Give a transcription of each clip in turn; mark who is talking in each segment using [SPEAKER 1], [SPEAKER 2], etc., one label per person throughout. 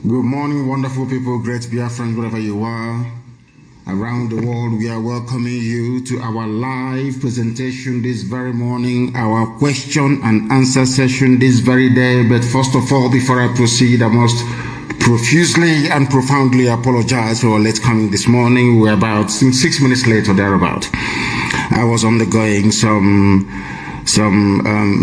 [SPEAKER 1] Good morning, wonderful people, great Biafrans, wherever you are. Around the world, we are welcoming you to our live presentation this very morning, our question and answer session this very day. But first of all, before I proceed, I must profusely and profoundly apologize for late coming this morning. We're about 6 minutes late or thereabout. I was undergoing some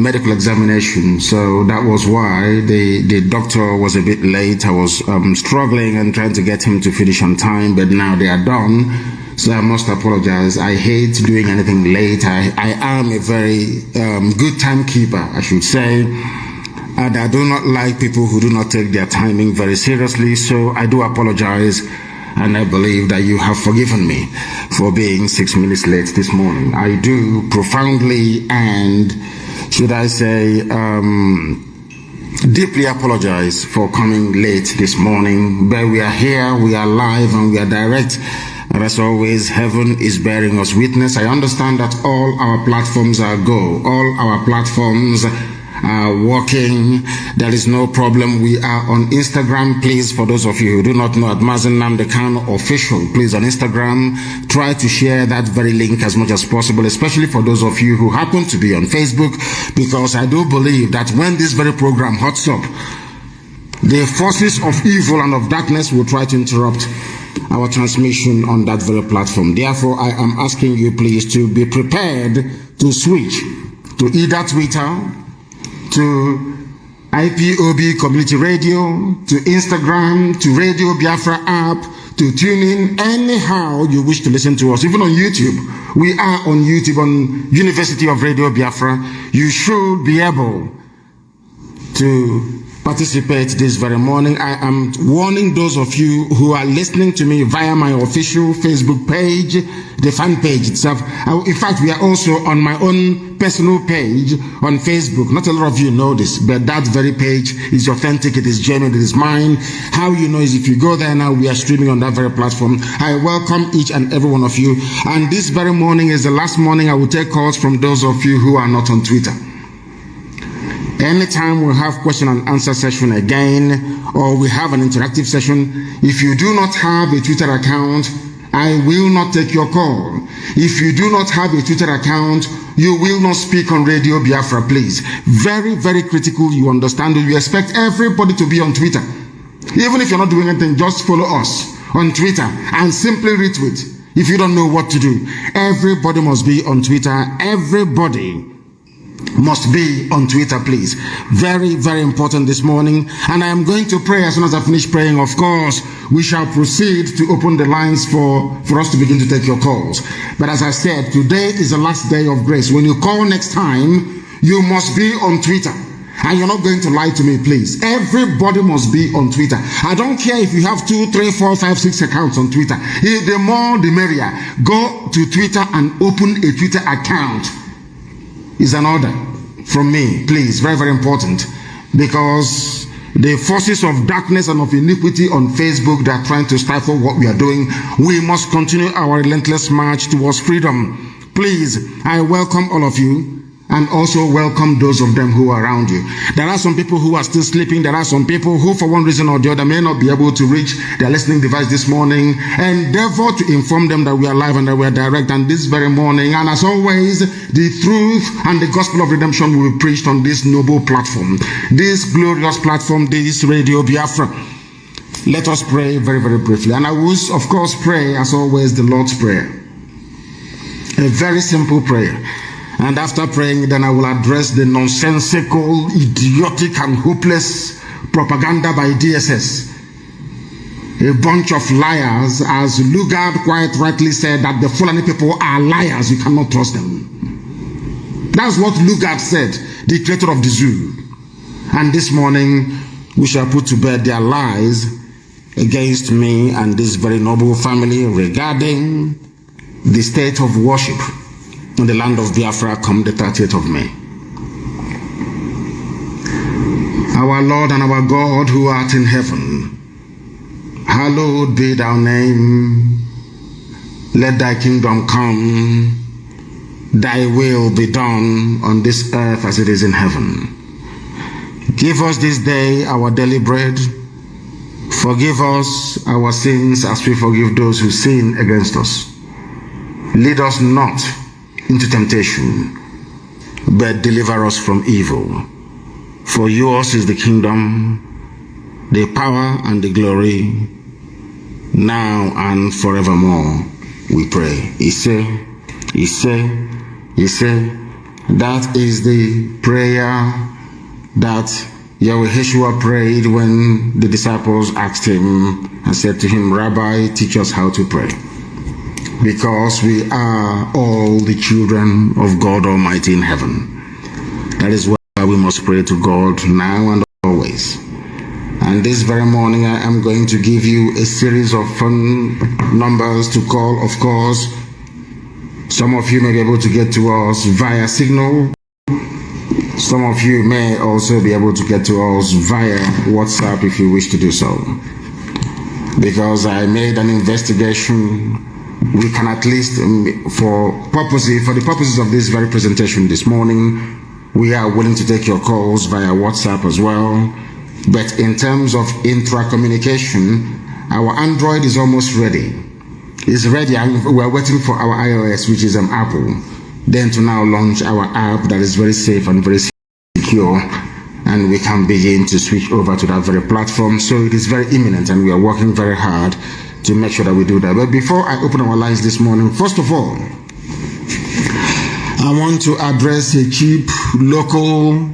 [SPEAKER 1] medical examination, so that was why the doctor was a bit late. I was struggling and trying to get him to finish on time, but now they are done, so I must apologize. I hate doing anything late. I am a very good timekeeper, I should say, and I do not like people who do not take their timing very seriously, so I do apologize. And I believe that you have forgiven me for being 6 minutes late this morning. I do profoundly and, should I say, deeply apologize for coming late this morning. But we are here, we are live, and we are direct. And as always, heaven is bearing us witness. I understand that all our platforms are go. All our platforms are working. There is no problem. We are on Instagram. Please, for those of you who do not know, at MAZI NNAMDI KANU official, please, on Instagram, try to share that very link as much as possible, especially for those of you who happen to be on Facebook, because I do believe that when this very program hots up, the forces of evil and of darkness will try to interrupt our transmission on that very platform. Therefore, I am asking you, please, to be prepared to switch to either Twitter, to IPOB Community Radio, to Instagram, to Radio Biafra app, to TuneIn, anyhow you wish to listen to us, even on YouTube. We are on YouTube, on University of Radio Biafra. You should be able to participate this very morning. I am warning those of you who are listening to me via my official Facebook page, the fan page itself. In fact, we are also on my own personal page on Facebook. Not a lot of you know this, but that very page is authentic, it is genuine, it is mine. How you know is if you go there now, we are streaming on that very platform. I welcome each and every one of you. And this very morning is the last morning I will take calls from those of you who are not on Twitter. Anytime we have question and answer session again, or we have an interactive session, if you do not have a Twitter account, I will not take your call. If you do not have a Twitter account, you will not speak on Radio Biafra, please. Very, very critical, you understand. You expect everybody to be on Twitter. Even if you're not doing anything, just follow us on Twitter and simply retweet. If you don't know what to do, everybody must be on Twitter. Everybody must be on Twitter, please. Very, very important this morning. And I am going to pray. As soon as I finish praying, of course, we shall proceed to open the lines for us to begin to take your calls. But as I said, today is the last day of grace. When you call next time, you must be on Twitter. And you're not going to lie to me, please. Everybody must be on Twitter. I don't care if you have 2, 3, 4, 5, 6 accounts on Twitter. The more, the merrier. Go to Twitter and open a Twitter account. Is an order from me, please. Very, very important, because the forces of darkness and of iniquity on Facebook that are trying to stifle what we are doing, we must continue our relentless march towards freedom. Please, I welcome all of you, and also welcome those of them who are around you. There are some people who are still sleeping. There are some people who, for one reason or the other, may not be able to reach their listening device this morning. Endeavor to inform them that we are live and that we are direct and this very morning. And as always, the truth and the gospel of redemption will be preached on this noble platform, this glorious platform, this Radio Biafra. Let us pray very, very briefly. And I will, of course, pray, as always, the Lord's Prayer. A very simple prayer. And after praying, then I will address the nonsensical, idiotic, and hopeless propaganda by DSS. A bunch of liars, as Lugard quite rightly said, that the Fulani people are liars, you cannot trust them. That's what Lugard said, the creator of the zoo. And this morning, we shall put to bed their lies against me and this very noble family regarding the state of worship in the land of Biafra come the 30th of May. Our Lord and our God who art in heaven, hallowed be thy name. Let thy kingdom come. Thy will be done on this earth as it is in heaven. Give us this day our daily bread. Forgive us our sins as we forgive those who sin against us. Lead us not into temptation, but deliver us from evil. For yours is the kingdom, the power, and the glory, now and forevermore, we pray. He said, that is the prayer that Yahweh Yeshua prayed when the disciples asked him and said to him, Rabbi, teach us how to pray. Because we are all the children of God Almighty in heaven. That is why we must pray to God now and always. And this very morning I am going to give you a series of phone numbers to call. Of course, some of you may be able to get to us via Signal. Some of you may also be able to get to us via WhatsApp if you wish to do so. Because I made an investigation, we can at least, for the purposes of this very presentation this morning, we are willing to take your calls via WhatsApp as well. But in terms of intra-communication, our Android is almost ready. It's ready, and we're waiting for our iOS, which is Apple, then to now launch our app that is very safe and very secure, and we can begin to switch over to that very platform. So it is very imminent, and we are working very hard to make sure that we do that. But before I open our lines this morning, first of all, I want to address a cheap local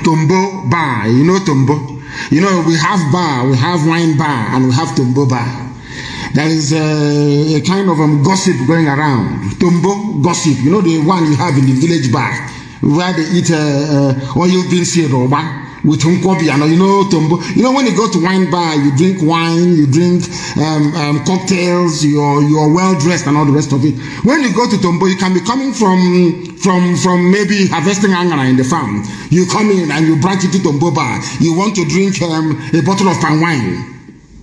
[SPEAKER 1] Tombo bar. You know Tombo? You know, we have bar, we have wine bar, and we have Tombo bar. There is a kind of gossip going around. Tombo gossip, you know, the one you have in the village bar where they eat oil beans with unkobi, and you know Tombo. You know, when you go to wine bar, you drink wine, you drink cocktails, you're well dressed and all the rest of it. When you go to Tombo, you can be coming from maybe harvesting angara in the farm. You come in and you branch into Tombo bar. You want to drink a bottle of palm wine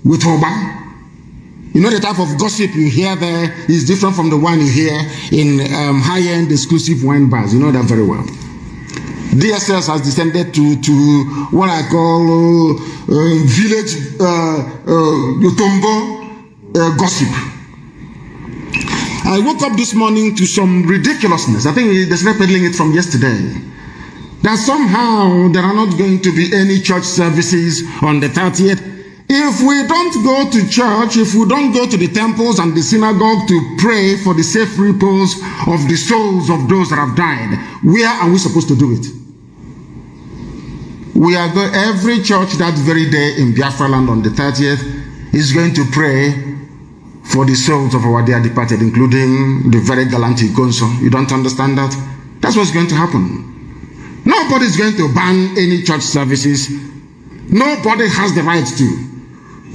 [SPEAKER 1] with Oba. You know, the type of gossip you hear there is different from the one you hear in high-end exclusive wine bars. You know that very well. DSS has descended to what I call village Tombo gossip. I woke up this morning to some ridiculousness. I think they started peddling it from yesterday. That somehow there are not going to be any church services on the 30th. If we don't go to church, if we don't go to the temples and the synagogue to pray for the safe repose of the souls of those that have died, where are we supposed to do it? We are going, every church that very day in Biafraland on the 30th is going to pray for the souls of our dear departed, including the very gallant Ikonso. You don't understand that? That's what's going to happen. Nobody is going to ban any church services. Nobody has the right to.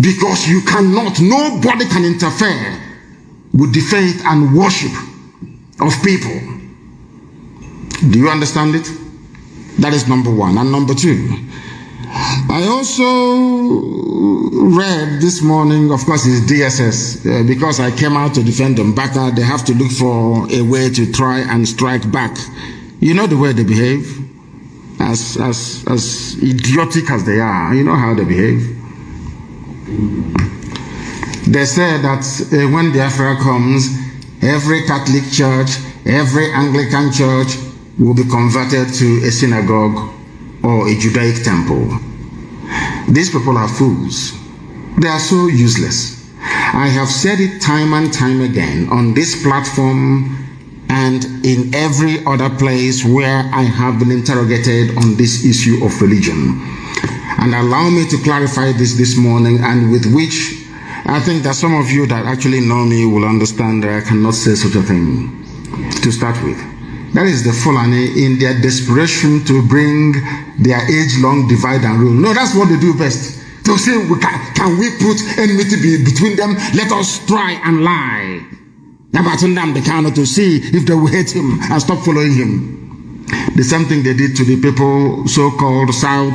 [SPEAKER 1] Because you cannot, nobody can interfere with the faith and worship of people. Do you understand it? That is number one. And number two, I also read this morning, of course it's DSS, because I came out to defend Mbaka, they have to look for a way to try and strike back. You know the way they behave? As idiotic as they are, you know how they behave? They say that when Biafra comes, every Catholic church, every Anglican church will be converted to a synagogue or a Judaic temple. These people are fools. They are so useless. I have said it time and time again on this platform and in every other place where I have been interrogated on this issue of religion. And allow me to clarify this morning, and with which I think that some of you that actually know me will understand that I cannot say such a thing to start with. That is the Fulani in their desperation to bring their age-long divide and rule. No, that's what they do best. To say, can we put enmity between them? Let us try and lie about Nnamdi Kanu to see if they will hate him and stop following him. The same thing they did to the people so-called South.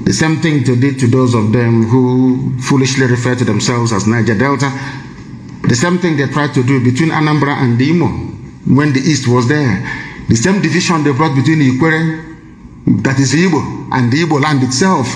[SPEAKER 1] The same thing they did to those of them who foolishly refer to themselves as Niger Delta. The same thing they tried to do between Anambra and Imo when the East was there. The same division they brought between Ikwere, that is Igbo, and the Igbo land itself.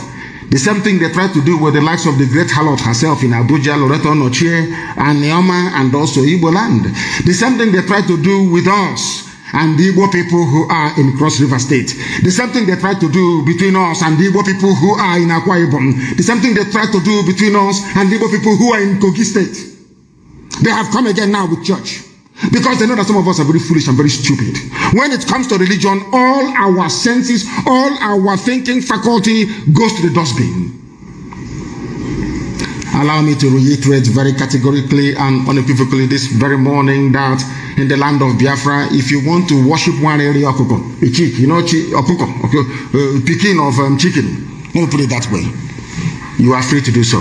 [SPEAKER 1] The same thing they try to do with the likes of the great harlot herself in Abuja, Loreto Nochie, and Neoma, and also Igbo land. The same thing they try to do with us and the Igbo people who are in Cross River State. The same thing they try to do between us and the Igbo people who are in Akwa Ibom. The same thing they try to do between us and the Igbo people who are in Kogi State. They have come again now with church. Because they know that some of us are very foolish and very stupid. When it comes to religion, all our senses, all our thinking faculty goes to the dustbin. Allow me to reiterate very categorically and unequivocally this very morning that in the land of Biafra, if you want to worship one area, okoko, a chick, you know, okoko, picking of chicken, let me put it that way, you are free to do so.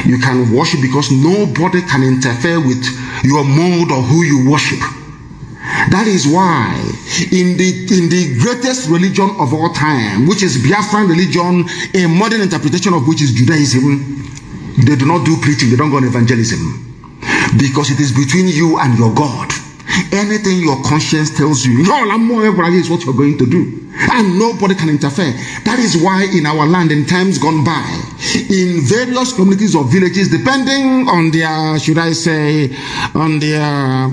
[SPEAKER 1] You can worship because nobody can interfere with your mode or who you worship. That is why in the greatest religion of all time, which is Biafran religion, a modern interpretation of which is Judaism, they do not do preaching, they don't go on evangelism. Because it is between you and your God. Anything your conscience tells you, is what you're going to do. And nobody can interfere. That is why in our land, in times gone by, in various communities or villages, depending on their, should I say, on their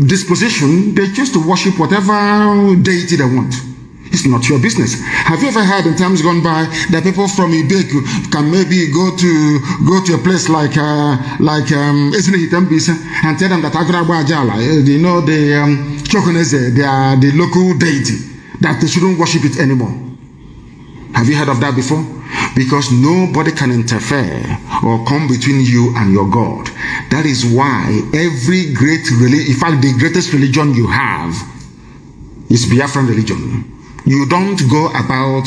[SPEAKER 1] disposition, they choose to worship whatever deity they want. It's not your business. Have you ever heard in times gone by that people from Ibeku can maybe go to a place like Ezinehitambisa and tell them that Agraba Ajala, you know, the Chokoneze, they are the local deity, that they shouldn't worship it anymore? Have you heard of that before? Because nobody can interfere or come between you and your God. That is why every great religion, in fact, the greatest religion you have is Biafran religion. You don't go about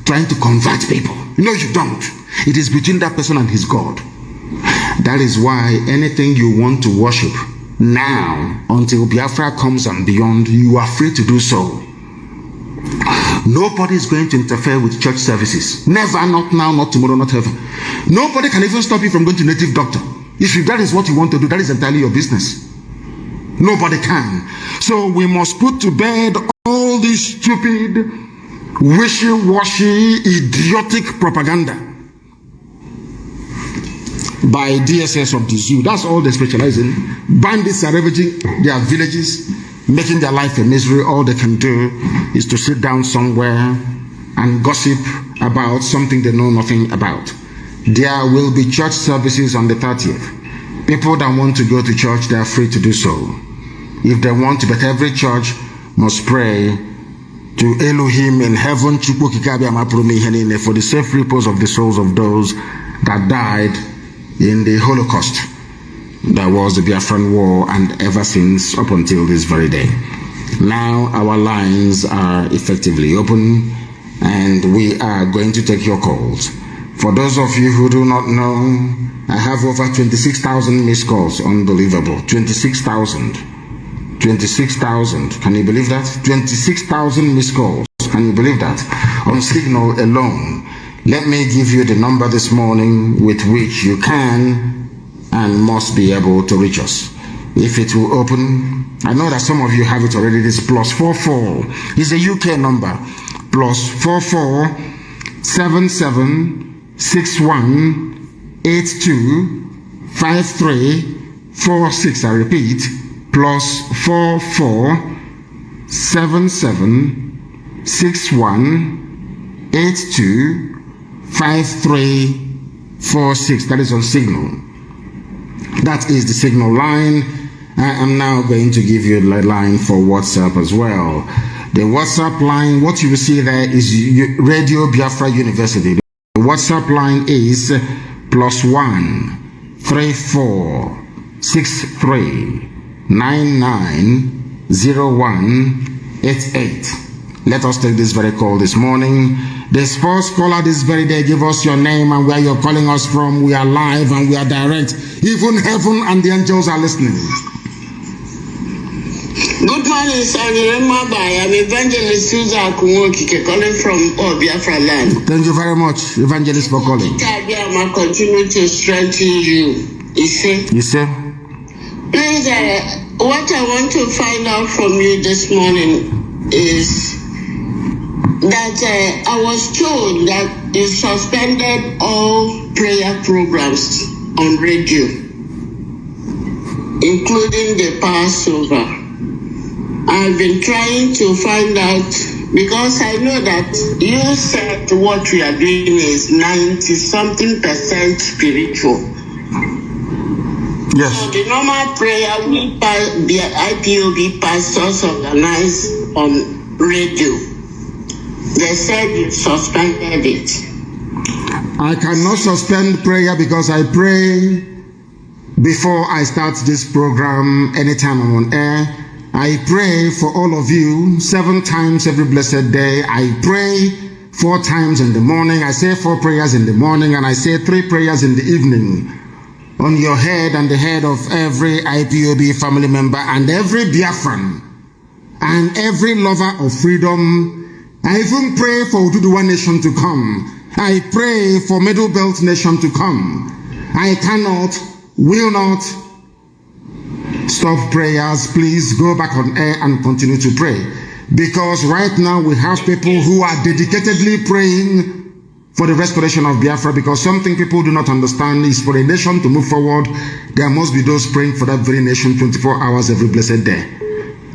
[SPEAKER 1] trying to convert people. No, you don't. It is between that person and his God. That is why anything you want to worship now, until Biafra comes and beyond, you are free to do so. Nobody is going to interfere with church services. Never, not now, not tomorrow, not ever. Nobody can even stop you from going to native doctor. If that is what you want to do, that is entirely your business. Nobody can. So we must put to bed all this stupid, wishy-washy, idiotic propaganda by DSS of the zoo. That's all they specialize in. Bandits are ravaging their villages, making their life a misery. All they can do is to sit down somewhere and gossip about something they know nothing about. There will be church services on the 30th. People that want to go to church, they are free to do so. If they want to, but every church must pray to Elohim in heaven for the safe repose of the souls of those that died in the Holocaust. That was the Biafran War, and ever since up until this very day. Now our lines are effectively open and we are going to take your calls. For those of you who do not know, I have over 26,000 missed calls. Unbelievable. 26,000. 26,000. Can you believe that? 26,000 missed calls. Can you believe that? On Signal alone. Let me give you the number this morning with which you can and must be able to reach us. If it will open, I know that some of you have it already. This +44. It's a UK number. +44 77 61 82 53 46. I repeat, +44 77 61 82 53 46. That is on Signal. That is the Signal line. I am now going to give you the line for WhatsApp as well. The WhatsApp line, what you will see there is Radio Biafra University. The WhatsApp line is +1 34 63 99 01 88. Let us take this very call this morning. This first caller this very day, give us your name and where you're calling us from. We are live and we are direct. Even heaven and the angels are listening.
[SPEAKER 2] Good morning, sir. I'm Evangelist Susan Kumokike calling from Biafraland.
[SPEAKER 1] Thank you very much, Evangelist, for calling.
[SPEAKER 2] I continue to strengthen you. You see? Please, what I want to find out from you this morning is that I was told that they suspended all prayer programs on radio, including the Passover. I've been trying to find out, because I know that you said what we are doing is 90-something% spiritual.
[SPEAKER 1] Yes.
[SPEAKER 2] So the normal prayer the IPOB pastors organize on radio. They said you suspended it.
[SPEAKER 1] I cannot suspend prayer because I pray before I start this program anytime I'm on air. I pray for all of you 7 times every blessed day. I pray 4 times in the morning. I say 4 prayers in the morning, and I say 3 prayers in the evening on your head and the head of every IPOB family member and every Biafran and every lover of freedom. I even pray for Ududuwa nation to come. I pray for Middle Belt nation to come. I cannot, will not stop prayers. Please go back on air and continue to pray, because right now we have people who are dedicatedly praying for the restoration of Biafra, because something people do not understand is for a nation to move forward, there must be those praying for that very nation 24 hours every blessed day.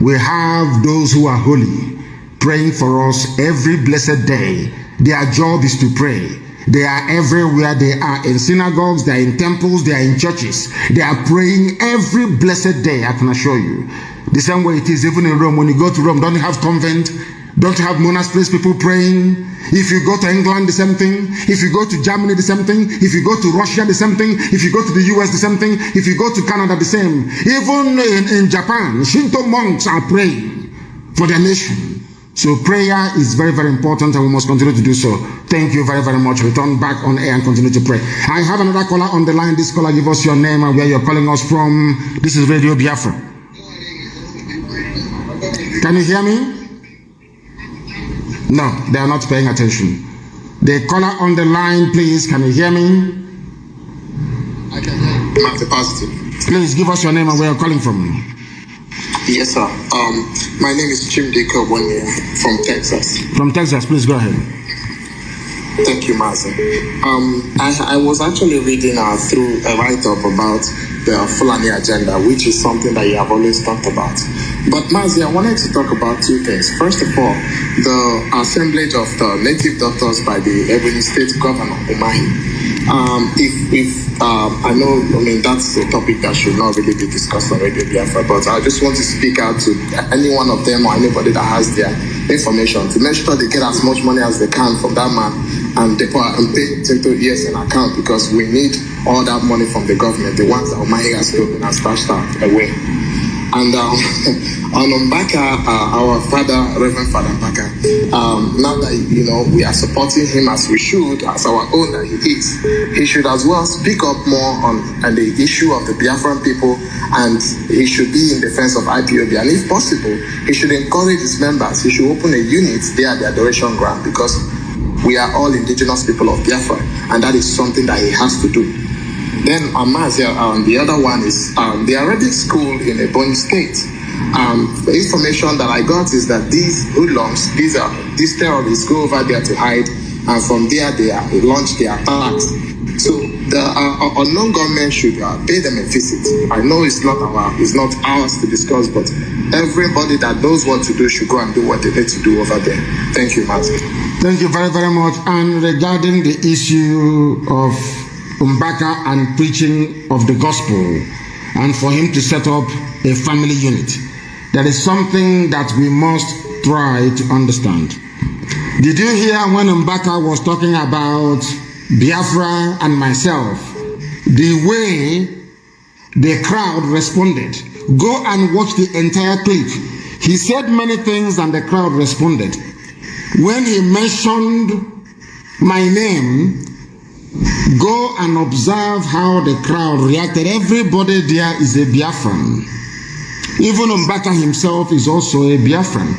[SPEAKER 1] We have those who are holy praying for us every blessed day. Their job is to pray. They are everywhere. They are in synagogues, they are in temples, they are in churches. They are praying every blessed day, I can assure you. The same way it is even in Rome. When you go to Rome, don't you have convent? Don't you have monasteries, people praying? If you go to England, the same thing. If you go to Germany, the same thing. If you go to Russia, the same thing. If you go to the US, the same thing. If you go to Canada, the same. Even in Japan, Shinto monks are praying for their nation. So prayer is very, very important, and we must continue to do so. Thank you very, very much. Return back on air and continue to pray. I have another caller on the line. This caller, give us your name and where you're calling us from. This is Radio Biafra. Can you hear me? No, they are not paying attention. The caller on the line, please, can you hear me?
[SPEAKER 3] I can hear you. Master Positive.
[SPEAKER 1] Please give us your name and where you're calling from.
[SPEAKER 3] Yes, sir. My name is Chimdeko Bonye from Texas.
[SPEAKER 1] From Texas, please go ahead.
[SPEAKER 3] Thank you, Master. I was actually reading through a write-up about the Fulani agenda, which is something that you have always talked about. But Mazi, I wanted to talk about 2 things. First of all, the assemblage of the native doctors by the Ebonyi State Governor, Umahi. I know, that's a topic that should not really be discussed on Radio Biafra, but I just want to speak out to any one of them or anybody that has their information to make sure they get as much money as they can from that man and pay it into ESN account, because we need all that money from the government, the ones that Umahi has stolen and stashed away. And on Mbaka, our father, Reverend Father Mbaka, now that, we are supporting him as we should, as our own that he is, he should as well speak up more on the issue of the Biafran people, and he should be in defense of IPOB. And if possible, he should encourage his members. He should open a unit there at the Adoration Ground, because we are all indigenous people of Biafra, and that is something that he has to do. Then the other one is the Arabic school in Ebonyi State. The information that I got is that these hoodlums, these terrorists go over there to hide, and from there they launch their attacks. So the unknown government should pay them a visit. I know it's not ours to discuss, but everybody that knows what to do should go and do what they need to do over there. Thank you, Master.
[SPEAKER 1] Thank you very, very much. And regarding the issue of Mbaka and preaching of the gospel, and for him to set up a family unit, that is something that we must try to understand. Did you hear when Mbaka was talking about Biafra and myself, the way the crowd responded? Go and watch the entire clip. He said many things and the crowd responded. When he mentioned my name, go and observe how the crowd reacted. Everybody there is a Biafran. Even Mbaka himself is also a Biafran.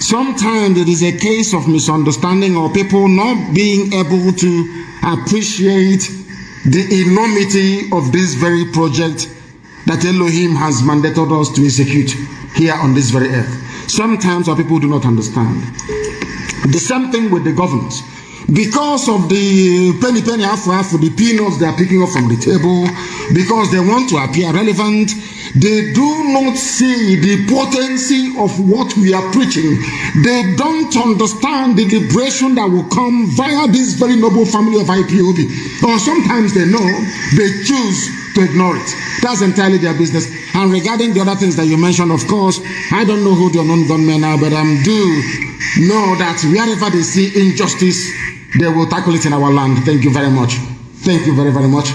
[SPEAKER 1] Sometimes it is a case of misunderstanding or people not being able to appreciate the enormity of this very project that Elohim has mandated us to execute here on this very earth. Sometimes our people do not understand. The same thing with the governors. Because of the penny half, the peanuts they are picking up from the table, because they want to appear relevant, they do not see the potency of what we are preaching. They don't understand the liberation that will come via this very noble family of IPOB. Or sometimes they know, they choose to ignore it. That's entirely their business. And regarding the other things that you mentioned, of course, I don't know who the unknown gunmen are, but I do know that wherever they see injustice, they will tackle it in our land. Thank you very much. Thank you very, very much.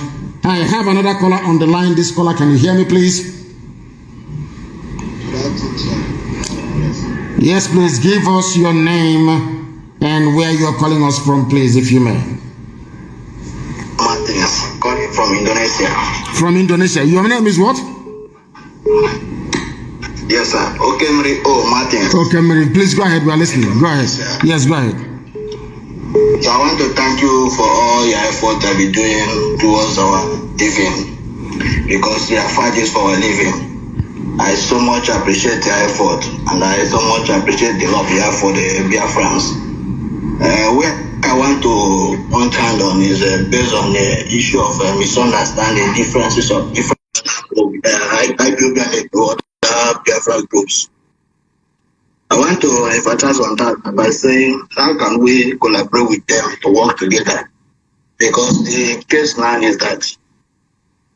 [SPEAKER 1] I have another caller on the line. This caller, can you hear me, please? Yes, please give us your name and where you are calling us from, please, if you may.
[SPEAKER 4] Martins, calling from Indonesia.
[SPEAKER 1] From Indonesia. Your name is what?
[SPEAKER 4] Yes, sir. Okay, Mary. Oh, Martins.
[SPEAKER 1] Okay, Mary. Please go ahead. We are listening. Go ahead. Yes, go ahead.
[SPEAKER 4] So I want to thank you for all your effort that you're doing towards our living, because we are fighting for our living. I so much appreciate your effort, and I so much appreciate the love you have for the Biafrans. Where I want to point hand on is based on the issue of misunderstanding, differences of different IPOB and other Biafra groups. I want to emphasize on that by saying, how can we collaborate with them to work together? Because the case now is that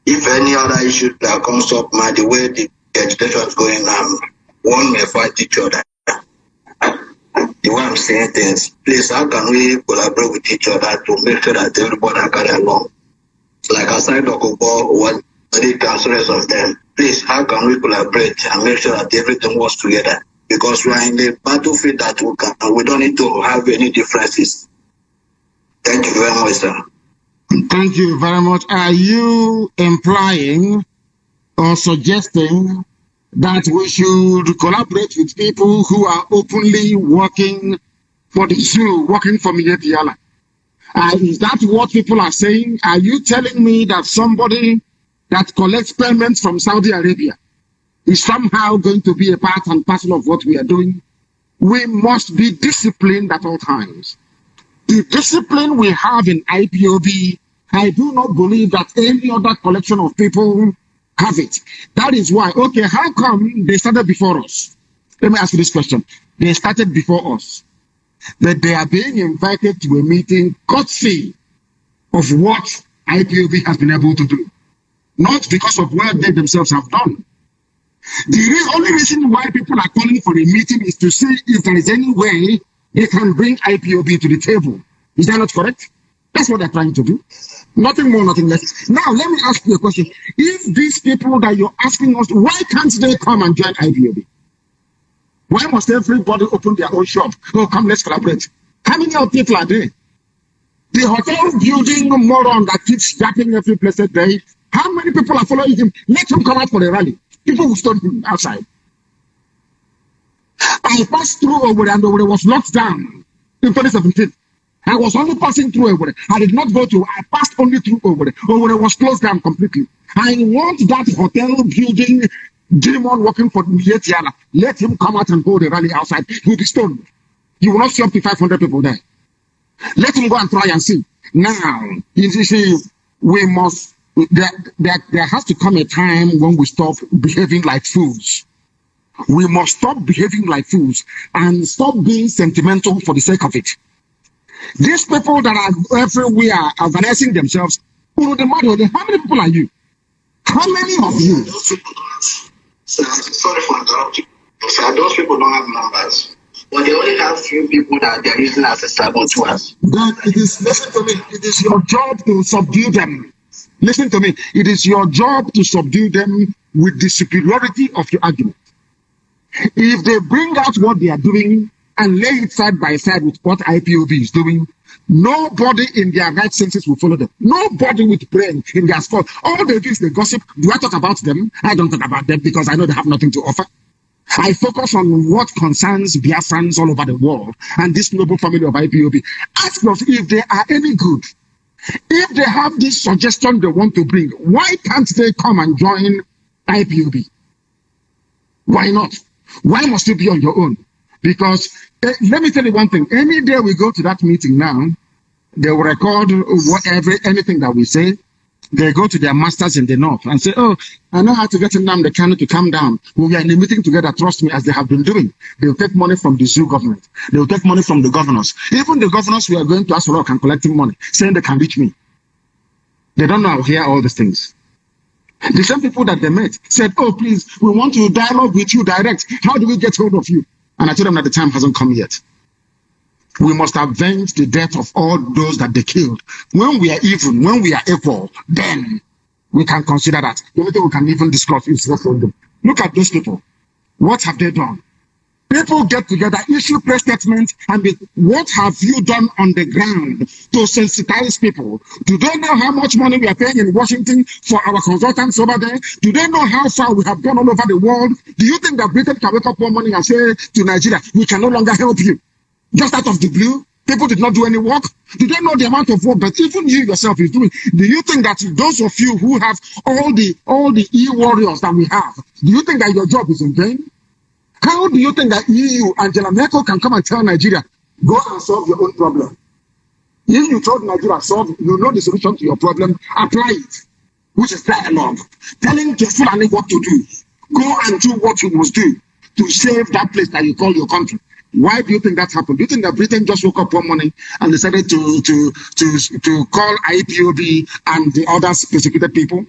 [SPEAKER 4] if any other issue that comes up, the way the agitation is going on, one may fight each other. The way I'm saying things, please, how can we collaborate with each other to make sure that everybody can carry along? Like aside Okobo, what the councillors of them, please, how can we collaborate and make sure that everything works together? Because we are in the battlefield that we don't need to have any differences. Thank you very much, sir.
[SPEAKER 1] Thank you very much. Are you implying or suggesting that we should collaborate with people who are openly working for the issue, working for Miyetiala? Is that what people are saying? Are you telling me that somebody that collects payments from Saudi Arabia is somehow going to be a part and parcel of what we are doing? We must be disciplined at all times. The discipline we have in IPOB, I do not believe that any other collection of people have it. That is why, okay, how come they started before us? Let me ask you this question. They started before us, but they are being invited to a meeting courtesy of what IPOB has been able to do, not because of what they themselves have done. The only reason why people are calling for a meeting is to see if there is any way they can bring IPOB to the table. Is that not correct? That's what they're trying to do. Nothing more, nothing less. Now, let me ask you a question. If these people that you're asking us, why can't they come and join IPOB? Why must everybody open their own shop? Oh, come, let's collaborate. How many of people are there? The hotel building moron that keeps yapping every blessed day, how many people are following him? Let him come out for a rally. People will stone him outside. I passed through Owerri and Owerri was locked down in 2017. I was only passing through Owerri. I did not go to, I passed only through Owerri. Owerri was closed down completely. I want that hotel building demon working for Yetiana. Let him come out and hold a rally outside. He will be stoned. You will not see up to 500 people there. Let him go and try and see. Now, you see, we must, there has to come a time when we stop behaving like fools. We must stop behaving like fools and stop being sentimental for the sake of it. These people that are everywhere organizing themselves, how many people are you? How many of you?
[SPEAKER 4] Sorry for interrupting. Sir, those people don't have numbers. But they only have few people that they're using as a saboteurs.
[SPEAKER 1] Then it is, listen to me, it is your job to subdue them. Listen to me, it is your job to subdue them with the superiority of your argument. If they bring out what they are doing and lay it side by side with what IPOB is doing, nobody in their right senses will follow them. Nobody with brain in their skull. All they do is they gossip. Do I talk about them? I don't talk about them because I know they have nothing to offer. I focus on what concerns Biafrans all over the world and this noble family of IPOB. Ask us if they are any good. If they have this suggestion they want to bring, why can't they come and join IPOB? Why not? Why must you be on your own? Because let me tell you one thing. Any day we go to that meeting now, they will record anything that we say. They go to their masters in the north and say, oh, I know how to get Nnamdi Kanu to calm down. When we are in a meeting together, trust me, as they have been doing. They will take money from the zoo government. They will take money from the governors. Even the governors we are going to Aso Rock and collecting money, saying they can reach me. They don't know how to hear all these things. The same people that they met said, oh, please, we want to dialogue with you direct. How do we get hold of you? And I told them that the time hasn't come yet. We must avenge the death of all those that they killed. When we are even, when we are equal, then we can consider that. The only thing we can even discuss is what we do. Look at those people. What have they done? People get together, issue press statements, and what have you done on the ground to sensitize people? Do they know how much money we are paying in Washington for our consultants over there? Do they know how far we have gone all over the world? Do you think that Britain can wake up one morning and say to Nigeria, we can no longer help you? Just out of the blue, people did not do any work. Do they know the amount of work that even you yourself is doing? Do you think that those of you who have all the e-warriors that we have, do you think that your job is in vain? How do you think that EU, Angela Merkel, can come and tell Nigeria, go and solve your own problem? If you told Nigeria, you know the solution to your problem, apply it, which is dialogue. Telling the Fulani what to do. Go and do what you must do to save that place that you call your country. Why do you think that happened? Do you think that Britain just woke up one morning and decided to call IPOB and the other persecuted people?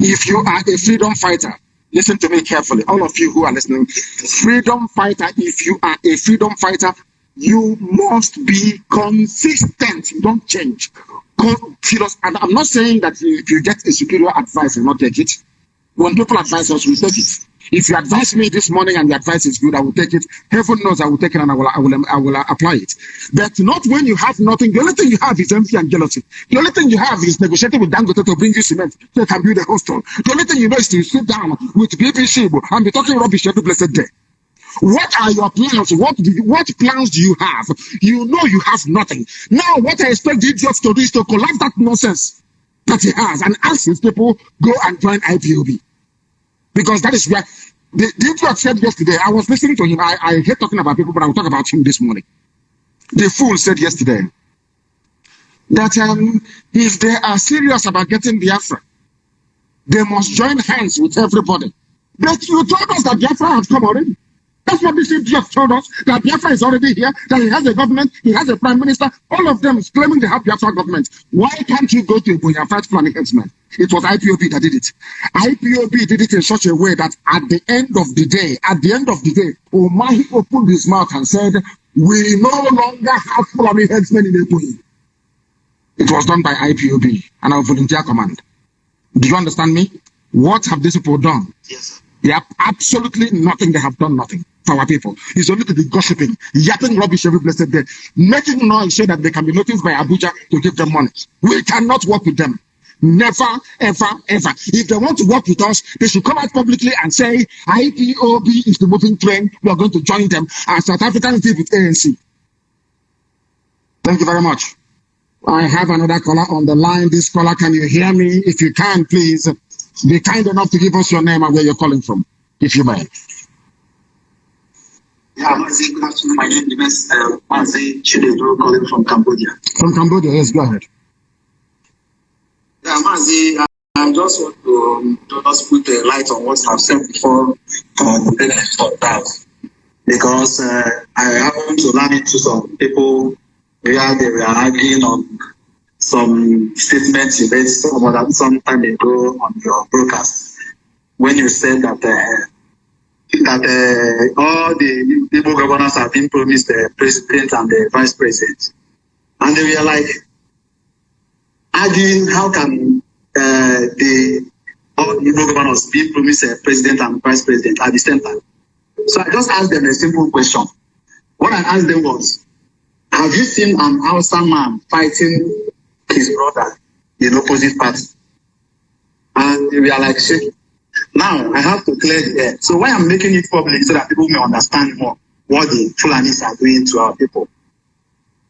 [SPEAKER 1] If you are a freedom fighter, listen to me carefully, all of you who are listening. Freedom fighter, if you are a freedom fighter, you must be consistent. Don't change. And I'm not saying that if you get a superior advice and not take it. When people advise us, we take it. If you advise me this morning and the advice is good, I will take it. Heaven knows I will take it and I will apply it. But not when you have nothing. The only thing you have is envy and jealousy. The only thing you have is negotiating with Dangote to bring you cement so you can build a hostel. The only thing you know is to sit down with BBC and be talking rubbish every blessed day. What are your plans? What plans do you have? You know you have nothing. Now what I expect the idiots to do is to collapse that nonsense that he has and ask his people, go and join IPOB. Because that is where the idiot said yesterday, I was listening to him, I hate talking about people, but I will talk about him this morning. The fool said yesterday that if they are serious about getting Biafra, they must join hands with everybody. But you told us that Biafra has come already. That's what this idiot told us, that Biafra is already here, that he has a government, he has a prime minister, all of them is claiming they have Biafra government. Why can't you go to Bunya Fight Planning Headsman? It was IPOB that did it. IPOB did it in such a way that at the end of the day, Umahi opened his mouth and said, we no longer have Fulani headsmen in Ebonyi. It was done by IPOB and our volunteer command. Do you understand me? What have these people done?
[SPEAKER 4] Yes.
[SPEAKER 1] They have absolutely nothing. They have done nothing for our people. It's only to be gossiping, yapping rubbish every blessed day, making noise so that they can be noticed by Abuja to give them money. We cannot work with them. Never, ever, ever. If they want to work with us, they should come out publicly and say, IPOB is the moving train. We are going to join them as South Africans did with ANC. Thank you very much. I have another caller on the line. This caller, can you hear me? If you can, please be kind enough to give us your name and where you're calling from, if you may.
[SPEAKER 5] Yeah, Mazi, good afternoon. My name is Mazi Chinedu, calling from Cambodia.
[SPEAKER 1] From Cambodia, yes, go ahead.
[SPEAKER 5] Yeah, Mazi, I just want to just put a light on what I've said before for the benefit of doubt. Because I happened to run into some people where they were arguing on some statements you made some time ago on your broadcast, when you said that all the Igbo governors have been promised the president and the vice president. And they were like arguing, how can all the Igbo governors be promised a president and vice president at the same time? So I just asked them a simple question. What I asked them was, have you seen an Hausa man fighting his brother in opposite party? And we are like shaking. Now I have to clear the air. So why I'm making it public so that people may understand more what the Fulanis are doing to our people.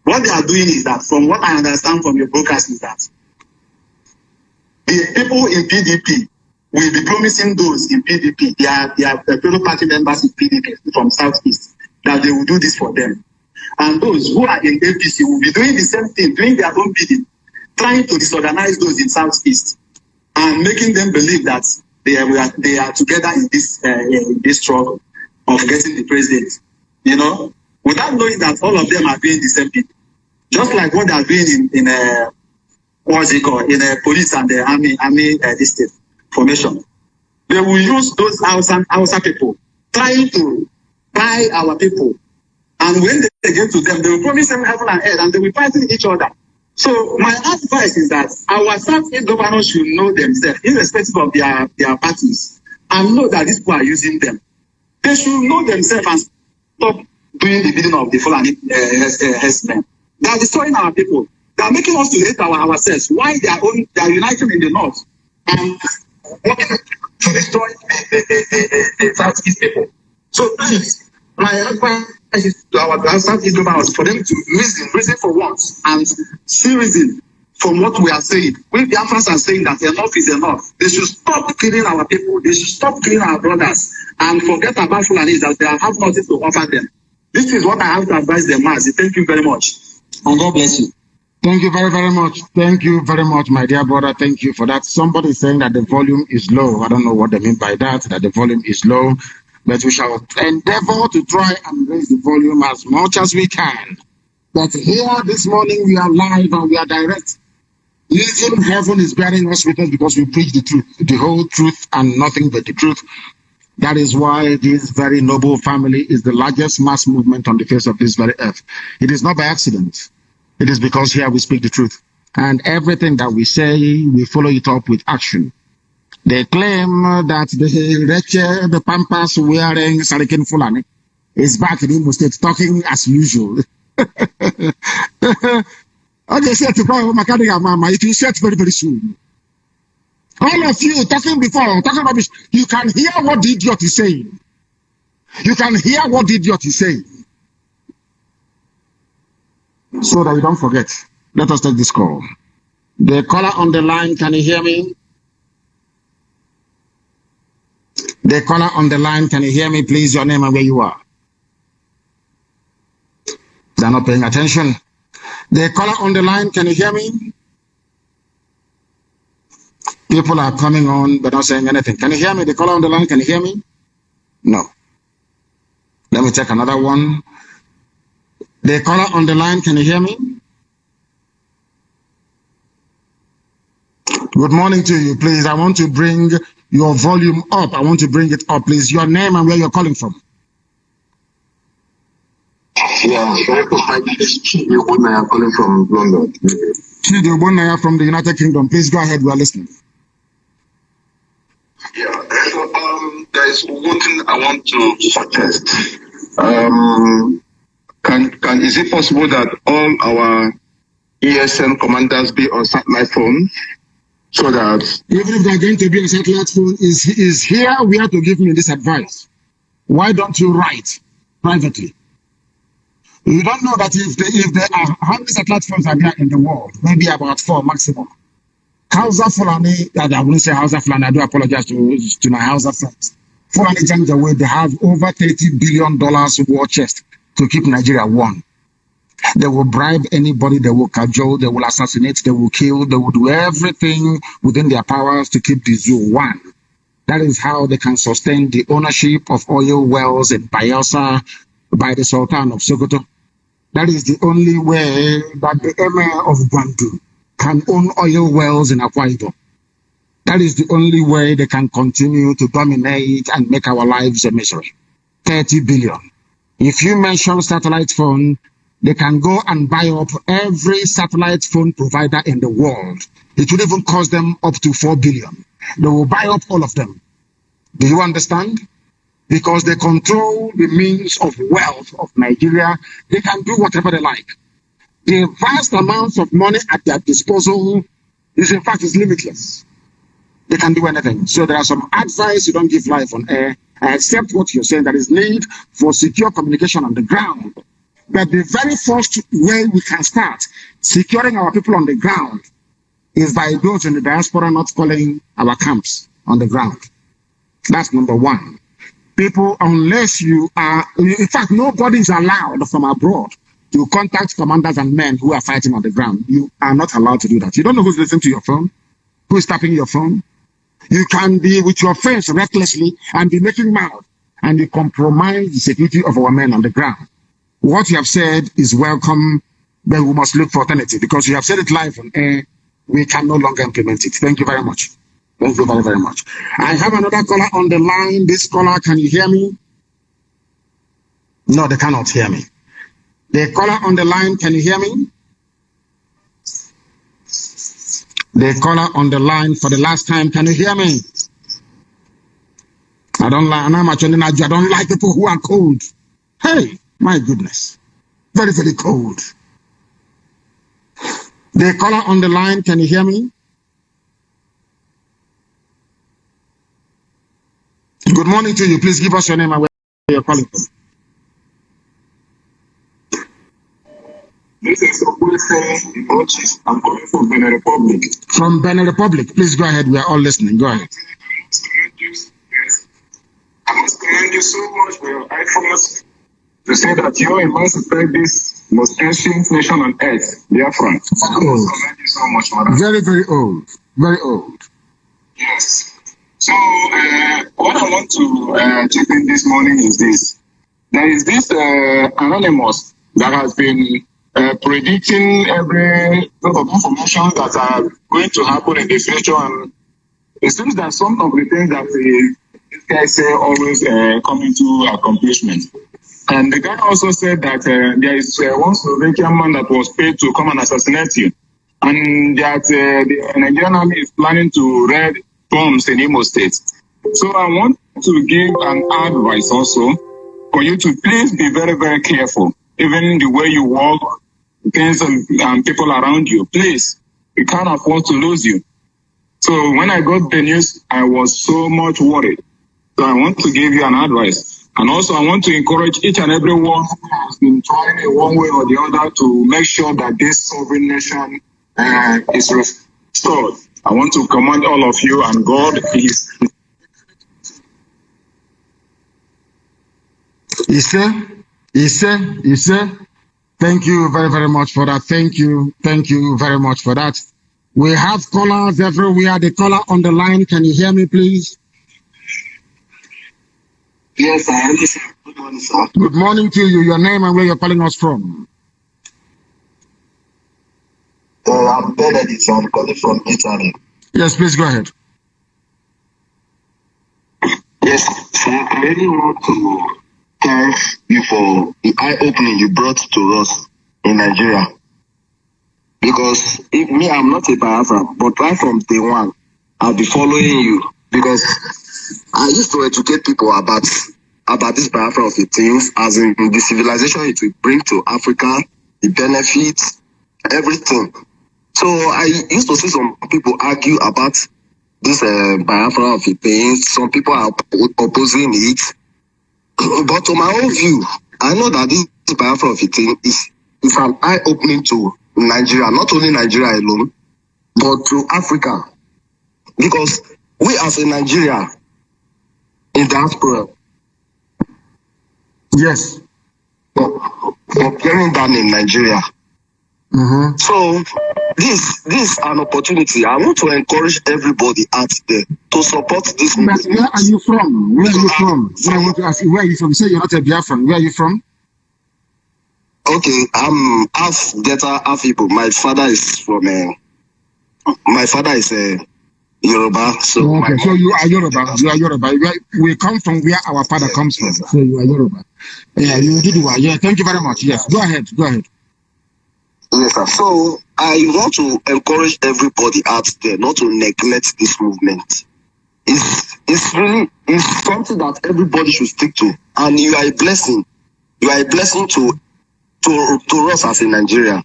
[SPEAKER 5] What they are doing is that, from what I understand from your broadcast, is that the people in PDP will be promising those in PDP, they are fellow party members in PDP from Southeast, that they will do this for them. And those who are in APC will be doing the same thing, doing their own bidding, trying to disorganize those in Southeast and making them believe that they are together in this struggle of getting the president, you know, without knowing that all of them are doing the same thing. Just like what they are doing in what's it called, in police and the army district formation. They will use those Hausa people trying to buy our people. And when they get to them, they will promise them heaven and earth, and they will fight each other. So my advice is that our Southeast governors should know themselves, irrespective of their parties, and know that these people are using them. They should know themselves and stop doing the bidding of the Fulani herdsmen. They are destroying our people. They are making us to hate ourselves. Why they are uniting in the north and working to destroy the Southeast people. So please, my advice is to our Southeast governors for them to reason for once and see reason from what we are saying. We Biafrans are saying that enough is enough. They should stop killing our people. They should stop killing our brothers and forget about Fulanis that they have nothing to offer them. This is what I have to advise them, MAZI. Thank you very much. And God bless you.
[SPEAKER 1] Thank you very, very much. Thank you very much, my dear brother. Thank you for that. Somebody is saying that the volume is low. I don't know what they mean by that the volume is low. But we shall endeavor to try and raise the volume as much as we can. But here this morning we are live and we are direct. Even heaven is bearing us witness because we preach the truth, the whole truth and nothing but the truth. That is why this very noble family is the largest mass movement on the face of this very earth. It is not by accident. It is because here we speak the truth. And everything that we say, we follow it up with action. They claim that the Pampas wearing Sarikin Fulani is back in Imo State talking as usual. Okay, say to call Makadiga Mama, it will set very, very soon. All of you talking before, talking rubbish, you can hear what the idiot is saying. You can hear what the idiot is saying. So that you don't forget, let us take this call. The caller on the line, can you hear me? The caller on the line, can you hear me? Please, your name and where you are. They're not paying attention. The caller on the line, can you hear me? People are coming on, but not saying anything. Can you hear me? The caller on the line, can you hear me? No. Let me take another one. The caller on the line, can you hear me? Good morning to you, please. I want to bring your volume up. I want to bring it up, please. Your name and where you're calling from.
[SPEAKER 3] Yeah, my name is Chidi Obunaya, calling from London.
[SPEAKER 1] Chidi Obunaya from the United Kingdom. Please go ahead. We are listening.
[SPEAKER 3] Yeah, so there is one thing I want to suggest. Is it possible that all our ESN commanders be on satellite phone, so that
[SPEAKER 1] even if they're going to be on satellite phone, is here we have to give me this advice? Why don't you write privately? You don't know that if there are how many satellite phones are there in the world? Maybe about 4 maximum. Hausa Fulani, I wouldn't say Hausa Fulani, I do apologize to my Hausa friends. Fulani Janjaweed, they have over $30 billion war chest to keep Nigeria one. They will bribe anybody, they will cajole, they will assassinate, they will kill, they will do everything within their powers to keep the zoo one. That is how they can sustain the ownership of oil wells in Bayelsa by the Sultan of Sokoto. That is the only way that the Emir of Gwandu can own oil wells in Akwa Ibom. That is the only way they can continue to dominate and make our lives a misery. 30 billion. If you mention satellite phone, they can go and buy up every satellite phone provider in the world. It will even cost them up to 4 billion. They will buy up all of them. Do you understand? Because they control the means of wealth of Nigeria. They can do whatever they like. The vast amounts of money at their disposal is, in fact, is limitless. They can do anything. So there are some advice you don't give live on air. I accept what you're saying. There is need for secure communication on the ground. But the very first way we can start securing our people on the ground is by those in the diaspora not calling our camps. on the ground. That's number one. People, unless you are, in fact, nobody is allowed from abroad to contact commanders and men who are fighting on the ground. You are not allowed to do that. You don't know who's listening to your phone, who's tapping your phone. You can be with your friends recklessly and be making mouth, and you compromise the security of our men on the ground. What you have said is welcome, but we must look for alternative because you have said it live on air. We can no longer implement it. Thank you very much. Thank you very, very much. I have another caller on the line. This caller, can you hear me? No, they cannot hear me. The caller on the line, can you hear me? The caller on the line for the last time, can you hear me? I don't like people who are cold. Hey, my goodness. Very, very cold. The caller on the line, can you hear me? Good morning to you. Please give us your name and where you're calling from.
[SPEAKER 6] This is Obuefe. I'm calling from Benin Republic.
[SPEAKER 1] From Benin Republic. Please go ahead. We are all listening. Go ahead.
[SPEAKER 6] I must commend you so much for your efforts to say that you emancipate this most ancient nation on earth, Biafra. I must commend you so much, madam.
[SPEAKER 1] Very, very old. Very old.
[SPEAKER 6] Yes. So, what I want to chip in this morning is this. There is this anonymous that has been predicting every lot of information that are going to happen in the future, and it seems that some of the things that these guys say always come into accomplishment. And the guy also said that there is one Slovakian man that was paid to come and assassinate you, and that the Nigerian army is planning to raid bombs in Imo State. So I want to give an advice also for you to please be very, very careful, even the way you walk, things and people around you. Please, we can't afford to lose you. So when I got the news, I was so much worried. So I want to give you an advice. And also I want to encourage each and every one who has been trying in one way or the other to make sure that this sovereign nation is restored. I want to command all of you, and God is.
[SPEAKER 1] Thank you very, very much for that. Thank you very much for that. We have callers everywhere. The caller on the line, can you hear me, please?
[SPEAKER 5] Yes, I understand. Good morning, sir.
[SPEAKER 1] Good morning to you. Your name and where you're calling us from?
[SPEAKER 5] I'm Benedict. I'm calling from Italy.
[SPEAKER 1] Yes, please go ahead.
[SPEAKER 5] Yes, sir. I really want to thank you for the eye-opening you brought to us in Nigeria. Because I'm not a Biafra, but right from day one, I'll be following you. Because I used to educate people about this Biafra of the things, as in the civilization it will bring to Africa, the benefits, everything. So I used to see some people argue about this Biafra of the things. Some people are opposing it. But to my own view, I know that this Biafra of the thing is an eye-opening to Nigeria, not only Nigeria alone, but to Africa. Because we as a Nigeria in diaspora,
[SPEAKER 1] yes,
[SPEAKER 5] we're carrying down in Nigeria.
[SPEAKER 1] Mm-hmm.
[SPEAKER 5] So this is an opportunity. I want to encourage everybody out there to support this movement.
[SPEAKER 1] Where are you from? Where are you from? I want to ask you, where are you from? You say you're not a Biafran. Where are you from?
[SPEAKER 5] Okay, I'm half Delta, half Igbo. My father is from Yoruba. So
[SPEAKER 1] okay, so you are Yoruba. You are Yoruba. We come from where our father comes from. So you are Yoruba. Yeah, you did well. Yeah, thank you very much. Yes, go ahead.
[SPEAKER 5] Yes, sir. So I want to encourage everybody out there not to neglect this movement. It's really something that everybody should stick to, and you are a blessing. You are a blessing to us as a Nigerian.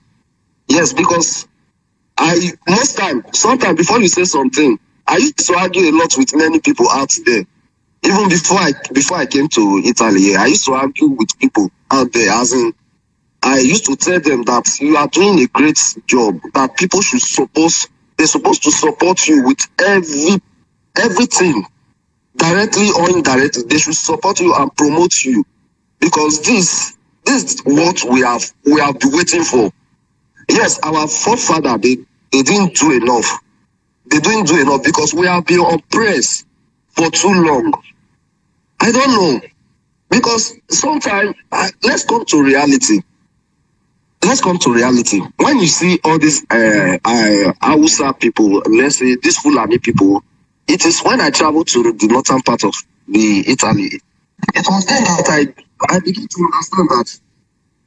[SPEAKER 5] Yes, because sometimes before you say something, I used to argue a lot with many people out there. Even before I came to Italy, I used to argue with people out there, as in I used to tell them that you are doing a great job, that people they're supposed to support you with everything, directly or indirectly, they should support you and promote you, because this is what we have been waiting for. Yes, our forefather, they didn't do enough. They didn't do enough because we have been oppressed for too long. I don't know, because sometimes let's come to reality. Let's come to reality. When you see all these Hausa people, let's say these Fulani people, it is when I traveled to the northern part of the Italy. It was then that I began to understand that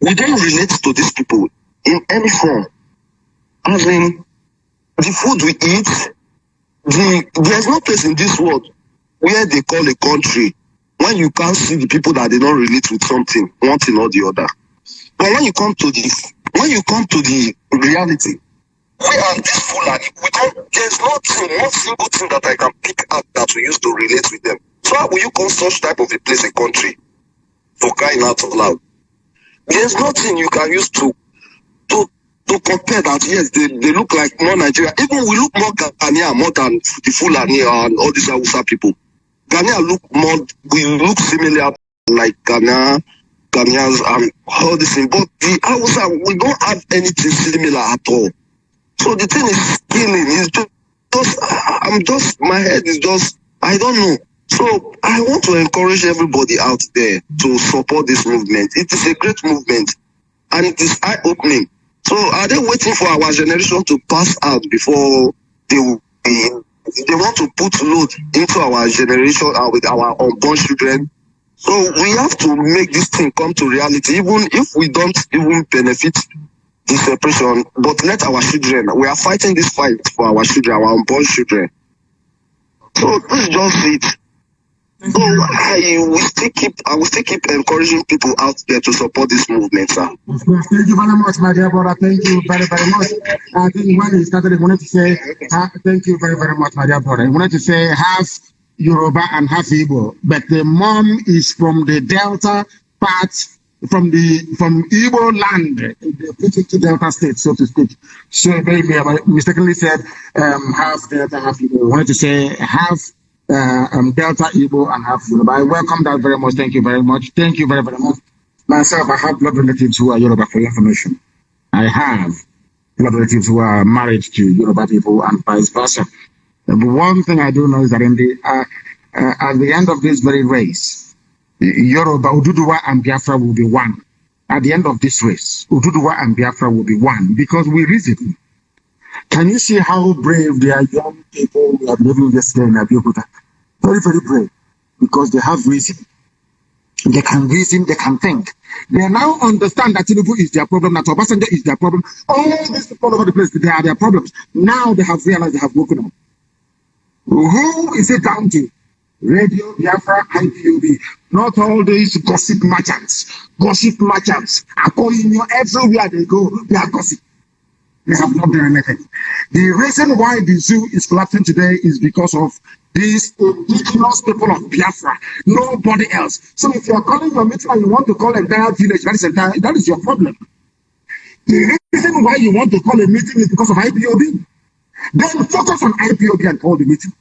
[SPEAKER 5] we don't relate to these people in any form. As in, the food we eat, there's no place in this world where they call a country when you can't see the people that they don't relate with something, one thing or the other. But when you come to the reality, we are this Fulani. There's no single thing that I can pick up that we used to relate with them. So how will you call such type of a place a country? For crying out loud. There's nothing you can use to compare that. Yes, they look like more Nigeria. Even we look more Ghanaian more than the Fulani and all these Hausa people. Ghanaian we look similar like Ghanaians and all this thing. But the Hausa, we don't have anything similar at all. So the thing is killing. My head is just, I don't know. So I want to encourage everybody out there to support this movement. It is a great movement and it is eye-opening. So are they waiting for our generation to pass out before they want to put load into our generation with our unborn children? So we have to make this thing come to reality, even if we don't even benefit the separation, but let our children, we are fighting this fight for our children, our unborn children. So this is just it. So I will still keep encouraging people out there to support this movement, sir.
[SPEAKER 1] Of course. Thank you very much, my dear brother. Thank you very, very much. I think when he started, I wanted to say, thank you very, very much, my dear brother. I wanted to say half Yoruba and half Igbo, but the mom is from the Delta part, from Igbo land, the Delta state, so to speak. So maybe I mistakenly said half Delta, half Igbo. I wanted to say half Delta, Igbo, and half Yoruba. I welcome that very much. Thank you very much. Thank you very, very much. Myself, I have blood relatives who are Yoruba, for your information. I have blood relatives who are married to Yoruba people and vice versa. But one thing I do know is that at the end of this very race, Yoruba, Oduduwa, and Biafra will be one. At the end of this race, Oduduwa and Biafra will be one because we reason. Can you see how brave they are, young people who are living yesterday in Abiyakuta? Very, very brave, because they have reason. They can reason, they can think. They now understand that Tinubu is their problem, that Obasanjo is their problem. All these people all over the place, they are their problems. Now they have realized they have woken up. Who is it down to? Radio, Biafra, IPOB. Not all these gossip merchants. Gossip merchants are calling you everywhere they go. They are gossip. They have not done anything. The reason why the zoo is collapsing today is because of these indigenous people of Biafra. Nobody else. So if you are calling your meeting and you want to call entire village, that is your problem. The reason why you want to call a meeting is because of IPOB. Then focus on IPOB and call the meeting.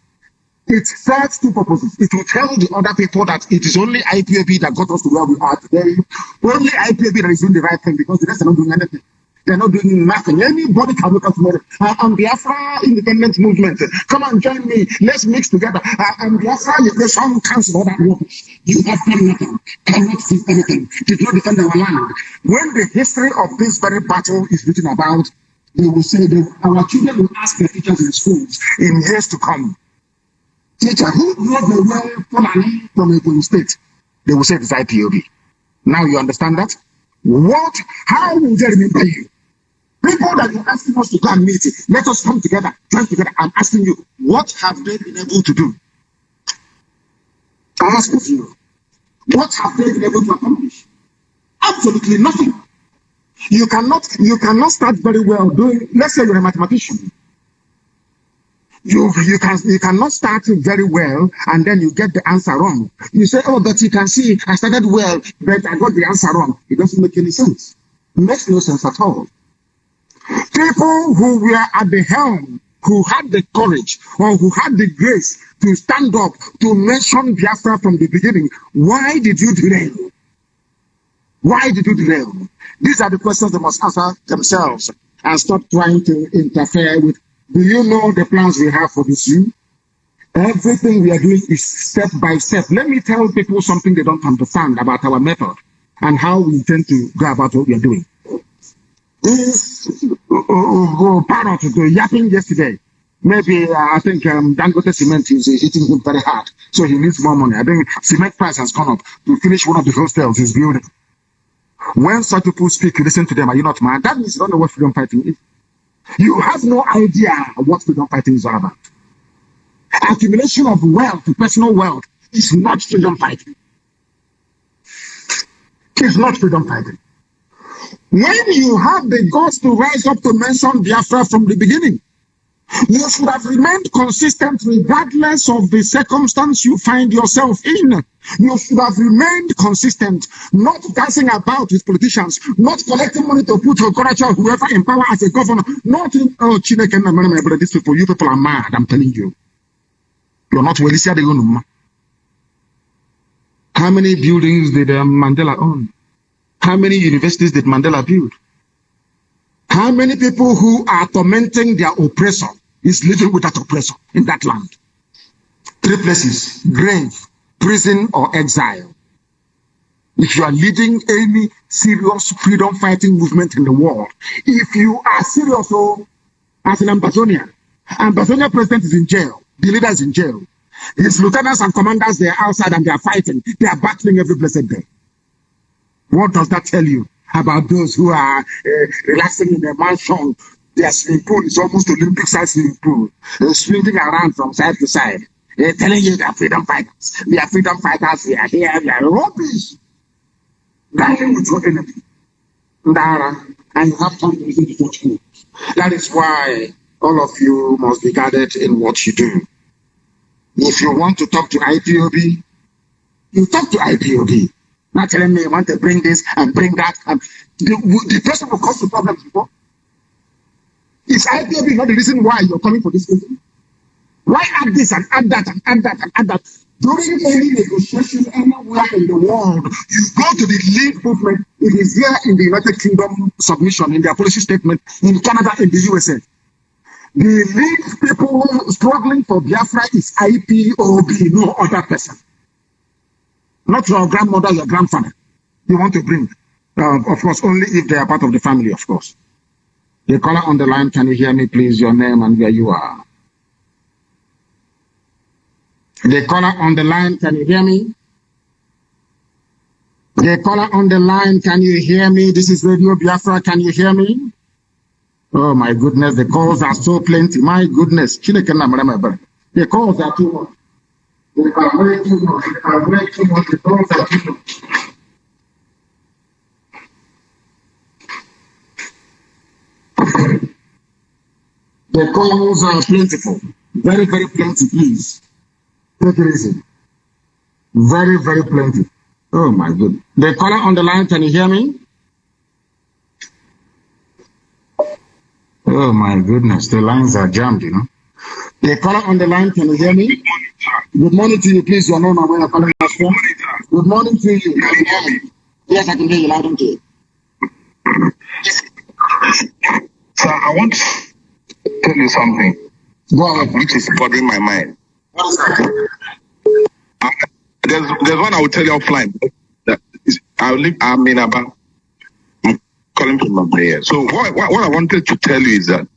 [SPEAKER 1] It serves two purposes. It will tell the other people that it is only IPOB that got us to where we are today. Only IPOB that is doing the right thing, because the rest are not doing anything. They're not doing nothing. Anybody can wake up tomorrow. I'm Biafra independent movement. Come and join me. Let's mix together. I'm Biafra Liberation Council. All that rubbish. You have done nothing. Cannot see anything. Did not defend our land. When the history of this very battle is written about, they will say that our children will ask their teachers in schools in years to come, teacher, who brought the well Fulani from a police state? They will say it's IPOB. Now you understand that? What? How will they remember you? People that you're asking us to go and meet, let us come together, join together. I'm asking you, what have they been able to do? I'm asking you, what have they been able to accomplish? Absolutely nothing. You cannot start very well doing, let's say you're a mathematician. You cannot start very well and then you get the answer wrong. You say, oh, but you can see I started well, but I got the answer wrong. It doesn't make any sense. It makes no sense at all. People who were at the helm who had the courage or who had the grace to stand up to mention Biafra from the beginning, why did you derail? Why did you derail? These are the questions they must answer themselves and stop trying to interfere with. Do you know the plans we have for this zoo? Everything we are doing is step by step. Let me tell people something they don't understand about our method and how we intend to go about what we are doing. This parrot yapping yesterday. Maybe I think Dangote Cement is hitting him very hard, so he needs more money. I think cement price has gone up to finish one of the hostels he's building. When such people speak, listen to them. Are you not mad? That means you don't know what freedom fighting is. You have no idea what freedom fighting is all about. Accumulation of wealth, personal wealth, is not freedom fighting. It's not freedom fighting. When you have the guts to rise up to mention Biafra from the beginning, you should have remained consistent regardless of the circumstance you find yourself in. You should have remained consistent, not dancing about with politicians, not collecting money to put Okoracha or whoever in power as a governor, not in, oh, Chineke and these people, you people are mad, I'm telling you. You're not well. How many buildings did Mandela own? How many universities did Mandela build? How many people who are tormenting their oppressor is living with that oppressor in that land? 3 places: grave, prison, or exile. If you are leading any serious freedom fighting movement in the world, if you are serious, as an Ambazonia president is in jail, the leader is in jail, his lieutenants and commanders, they are outside and they are fighting, they are battling every blessed day. What does that tell you about those who are relaxing in a mansion? Their swimming pool is almost Olympic size swimming pool, swinging around from side to side, telling you they are freedom fighters. We are freedom fighters, we are here, we are rubbish. Dying with your enemy. And you have time to listen to such things. That is why all of you must be guarded in what you do. If you want to talk to IPOB, you talk to IPOB. Not telling me you want to bring this and bring that. And the person will cause the problems before. Is IPOB not the reason why you're coming for this reason? Why add this and add that and add that and add that? During any negotiation anywhere in the world, you go to the lead movement. It is here in the United Kingdom submission, in their policy statement, in Canada, in the USA. The lead people struggling for Biafra is IPOB, no other person. Not your grandmother, your grandfather. You want to bring, of course, only if they are part of the family, of course. The caller on the line, can you hear me, please? Your name and where you are. The caller on the line, can you hear me? The caller on the line, can you hear me? This is Radio Biafra, can you hear me? Oh my goodness, the calls are so plenty. My goodness. The calls are too much. They are way too much. They are way too much. The calls are too much. The calls are plentiful. Very, very plenty, please. Take it easy. Very, very plenty. Oh my goodness. The caller on the line, can you hear me? Oh my goodness, the lines are jammed, you know. The caller on the line, can you hear me?
[SPEAKER 6] Good morning, sir.
[SPEAKER 1] Good morning to you, please. You are known where you're calling us from. Good morning to you.
[SPEAKER 6] Can you hear me?
[SPEAKER 1] Yes, I can hear you loud and clear.
[SPEAKER 6] Sir, I want to tell you something.
[SPEAKER 1] Go ahead.
[SPEAKER 6] Which is bothering my mind.
[SPEAKER 1] What is that?
[SPEAKER 6] There's one I will tell you offline. I'm in about. Calling from my prayer. So what I wanted to tell you is that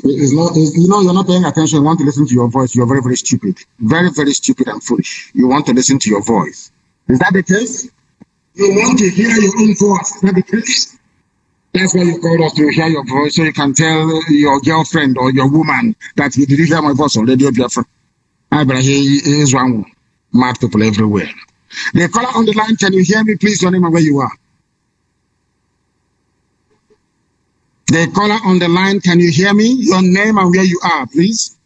[SPEAKER 1] you're not paying attention. You want to listen to your voice. You're very, very stupid. Very, very stupid and foolish. You want to listen to your voice. Is that the case? You want to hear your own voice. Is that the case? That's why you called us, to hear your voice, so you can tell your girlfriend or your woman that did you hear my voice on Radio Biafra? I better hear is one mad people everywhere. The caller on the line, can you hear me, please? Your name and where you are. The caller on the line, can you hear me? Your name and where you are, please.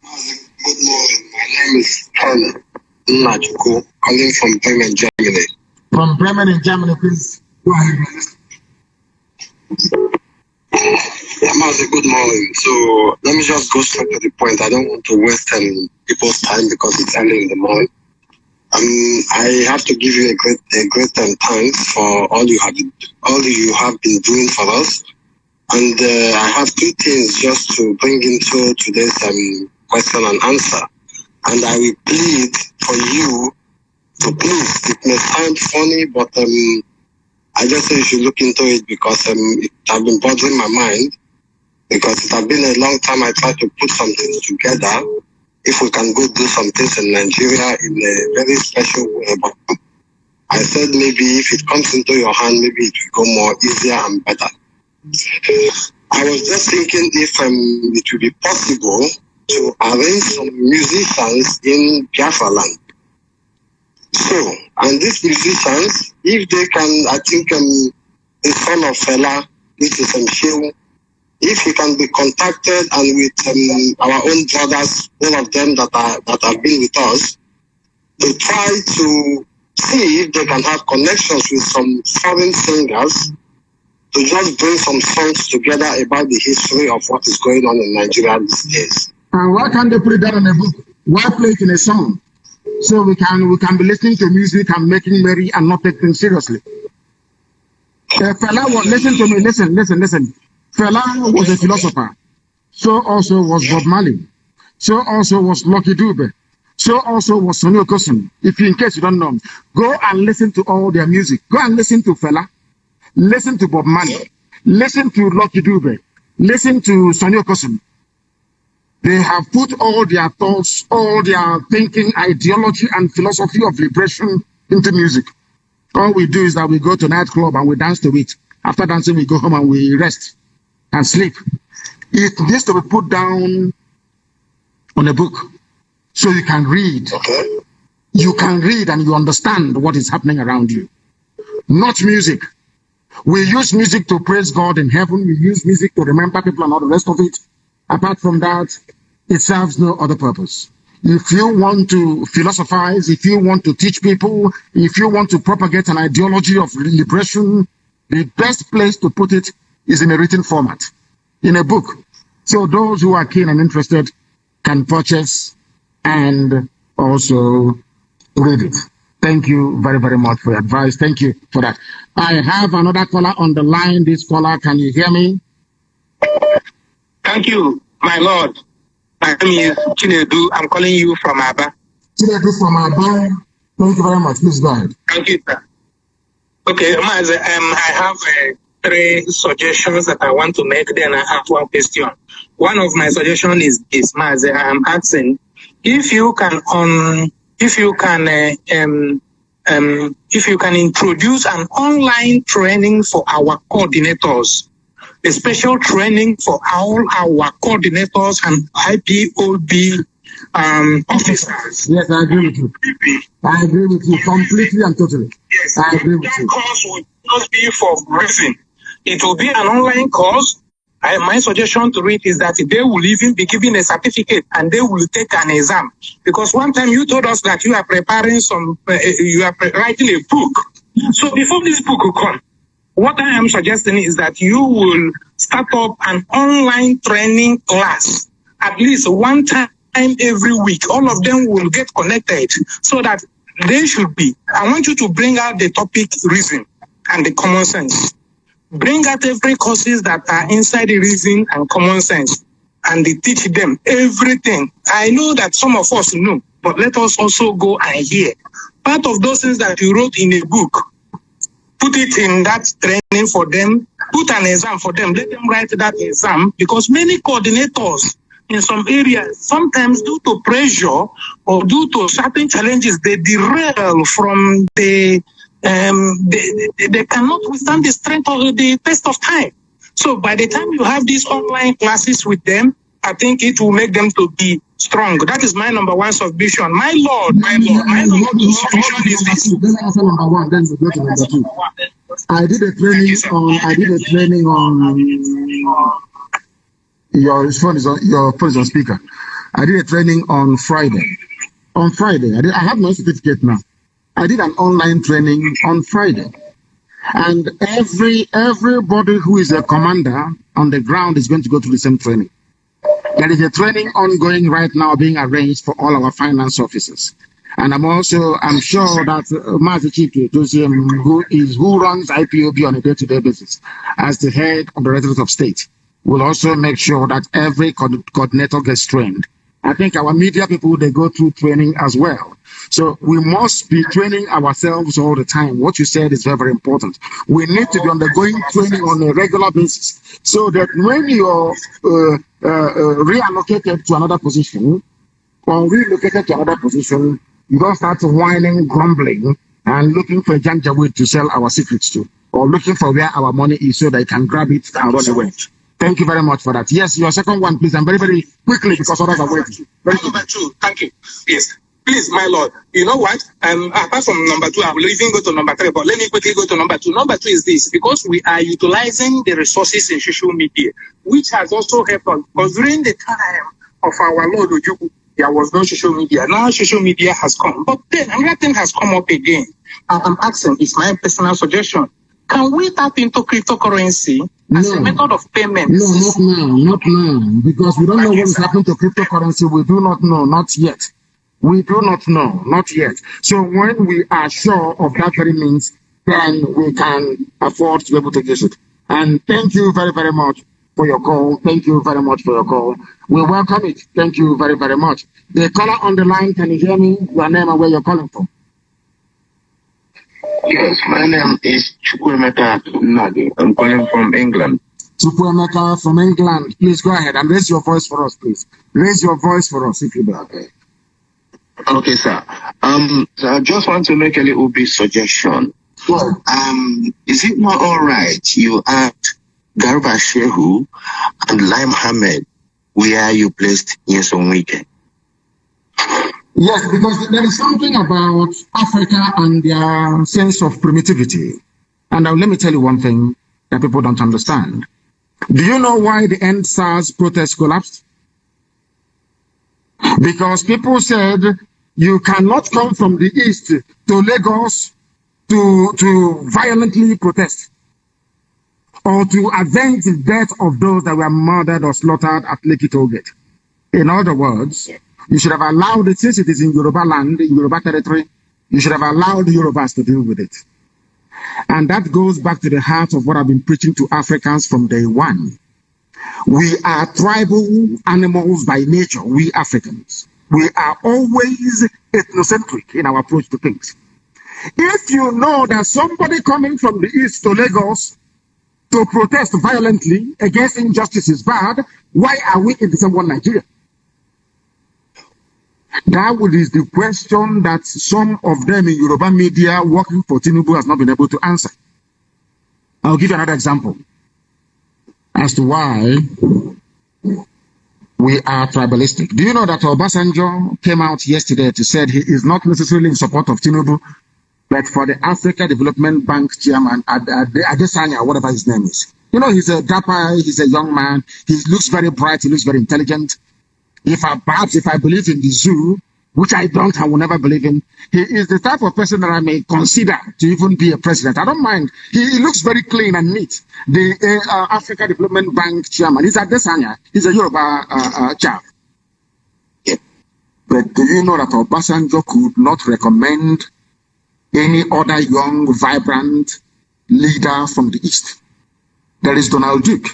[SPEAKER 5] Good morning. My name is Father Mbaka, calling from Bremen, Germany.
[SPEAKER 1] From Bremen in Germany, please. Go ahead.
[SPEAKER 5] Yeah, Mazi, good morning. So let me just go straight to the point. I don't want to waste people's time because it's early in the morning. I have to give you a great thanks for all you have been doing for us. And I have two things just to bring into today's question and answer. And I will plead for you to please. It may sound funny, but I just say you should look into it because it has been bothering my mind. Because it has been a long time I tried to put some things together. If we can go do some things in Nigeria in a very special way. But I said maybe if it comes into your hand, maybe it will go more easier and better. I was just thinking if it would be possible to arrange some musicians in Biafraland. So, and these musicians, if they can, I think the son of Fela, this is Shehu, if he can be contacted and with our own brothers, all of them that have been with us, to try to see if they can have connections with some foreign singers to just bring some songs together about the history of what is going on in Nigeria these days.
[SPEAKER 1] And why can't they put it down in a book? Why play it in a song? So we can be listening to music and making merry and not take things seriously. Fela was, listen to me, listen. Fela was a philosopher. So also was Bob Marley. So also was Lucky Dube. So also was Sonny Okosun. If in case you don't know, go and listen to all their music. Go and listen to Fela. Listen to Bob Marley. Listen to Lucky Dube. Listen to Sonny Okosun. They have put all their thoughts, all their thinking, ideology, and philosophy of liberation into music. All we do is that we go to nightclub and we dance to it. After dancing, we go home and we rest and sleep. It needs to be put down on a book so you can read.
[SPEAKER 5] Okay.
[SPEAKER 1] You can read and you understand what is happening around you. Not music. We use music to praise God in heaven. We use music to remember people and all the rest of it. Apart from that, it serves no other purpose. If you want to philosophize, if you want to teach people, if you want to propagate an ideology of liberation, the best place to put it is in a written format, in a book. So those who are keen and interested can purchase and also read it. Thank you very, very much for your advice. Thank you for that. I have another caller on the line. This caller, can you hear me?
[SPEAKER 7] Thank you, my lord. My name is Chinedu. I'm calling you from Aba.
[SPEAKER 1] Chinedu from Aba. Thank you very much. Please go ahead.
[SPEAKER 7] Thank you, sir. Okay, Maz, I have 3 suggestions that I want to make. Then I have one question. One of my suggestions is this, Maz. I'm asking if you can introduce an online training for our coordinators. A special training for all our coordinators and IPOB officers.
[SPEAKER 1] Yes, I agree with you. I agree with you completely and totally.
[SPEAKER 7] Yes,
[SPEAKER 1] I agree with you.
[SPEAKER 7] That course will not be for briefing. It will be an online course. My suggestion to it is that they will even be given a certificate and they will take an exam. Because one time you told us that you are preparing writing a book. So before this book will come, what I am suggesting is that you will start up an online training class, at least one time every week. All of them will get connected so that they should be. I want you to bring out the topic reason and the common sense. Bring out every courses that are inside the reason and common sense and they teach them everything. I know that some of us know, but let us also go and hear. Part of those things that you wrote in a book, put it in that training for them, put an exam for them, let them write that exam, because many coordinators in some areas, sometimes due to pressure or due to certain challenges, they derail from they cannot withstand the strength of the test of time. So by the time you have these online classes with them, I think it will make them to be strong. That is my number one submission. My lord, my number two submission is this.
[SPEAKER 1] Then answer number one, then we go to number two. I did a training on your phone is on speaker. I did a training on Friday. I have my certificate now. I did an online training on Friday. And everybody who is a commander on the ground is going to go through the same training. There is a training ongoing right now being arranged for all our finance officers. And I'm sure that MAZI Chief who runs IPOB on a day-to-day basis as the head of the Directorate of State will also make sure that every coordinator gets trained. I think our media people, they go through training as well. So we must be training ourselves all the time. What you said is very, very important. We need to be undergoing training on a regular basis so that when you're reallocated to another position or relocated to another position, you don't start whining, grumbling, and looking for a janjaweed to sell our secrets to, or looking for where our money is so they can grab it and run away. Thank you very much for that. Yes, your second one, please, and very, very quickly because others are waiting.
[SPEAKER 7] Number two, thank you. Yes, please, my lord. You know what? Apart from number two, I will even go to number three, but let me quickly go to number two. Number two is this, because we are utilizing the resources in social media, which has also helped us. Because during the time of our Lord Ojuku, there was no social media. Now social media has come. But then another thing has come up again. I'm asking, it's my personal suggestion. Can we tap into cryptocurrency as a method of payment?
[SPEAKER 1] No, not now, because we don't know what is happening to cryptocurrency. We do not know, not yet. We do not know, not yet. So when we are sure of that very means, then we can afford to be able to use it. And thank you very, very much for your call. Thank you very much for your call. We welcome it. Thank you very, very much. The caller on the line, can you hear me? Your name and where you're calling from?
[SPEAKER 4] Yes, my name is Chukwemeka Nagi. I'm calling from England.
[SPEAKER 1] Chukwemeka from England. Please go ahead and raise your voice for us, please. Raise your voice for us, if you will.
[SPEAKER 4] Okay, sir. So I just want to make a little bit suggestion.
[SPEAKER 1] Sure.
[SPEAKER 4] Is it not all right you asked Garba Shehu and Lai Mohammed where you placed Nyesom Wike?
[SPEAKER 1] Yes, because there is something about Africa and their sense of primitivity. And let me tell you one thing that people don't understand. Do you know why the End SARS protest collapsed? Because people said you cannot come from the east to Lagos to violently protest or to avenge the death of those that were murdered or slaughtered at Lekki Tollgate. In other words, you should have allowed it, since it is in Yoruba land, in Yoruba territory, you should have allowed Yorubas to deal with it. And that goes back to the heart of what I've been preaching to Africans from day one. We are tribal animals by nature, we Africans. We are always ethnocentric in our approach to things. If you know that somebody coming from the east to Lagos to protest violently against injustice is bad, why are we in the same one Nigeria? That is the question that some of them in Yoruba media working for Tinubu has not been able to answer. I'll give you another example as to why we are tribalistic. Do you know that Obasanjo came out yesterday to say he is not necessarily in support of Tinubu, but for the Africa Development Bank chairman, Adesanya, whatever his name is. You know, he's a dapper, he's a young man, he looks very bright, he looks very intelligent. Perhaps if I believe in the zoo, which I don't, I will never believe in, he is the type of person that I may consider to even be a president. I don't mind. He looks very clean and neat. The Africa Development Bank chairman, he's Adesanya, he's a Yoruba chap. Yeah. But do you know that Obasanjo could not recommend any other young, vibrant leader from the East? There is Donald Duke.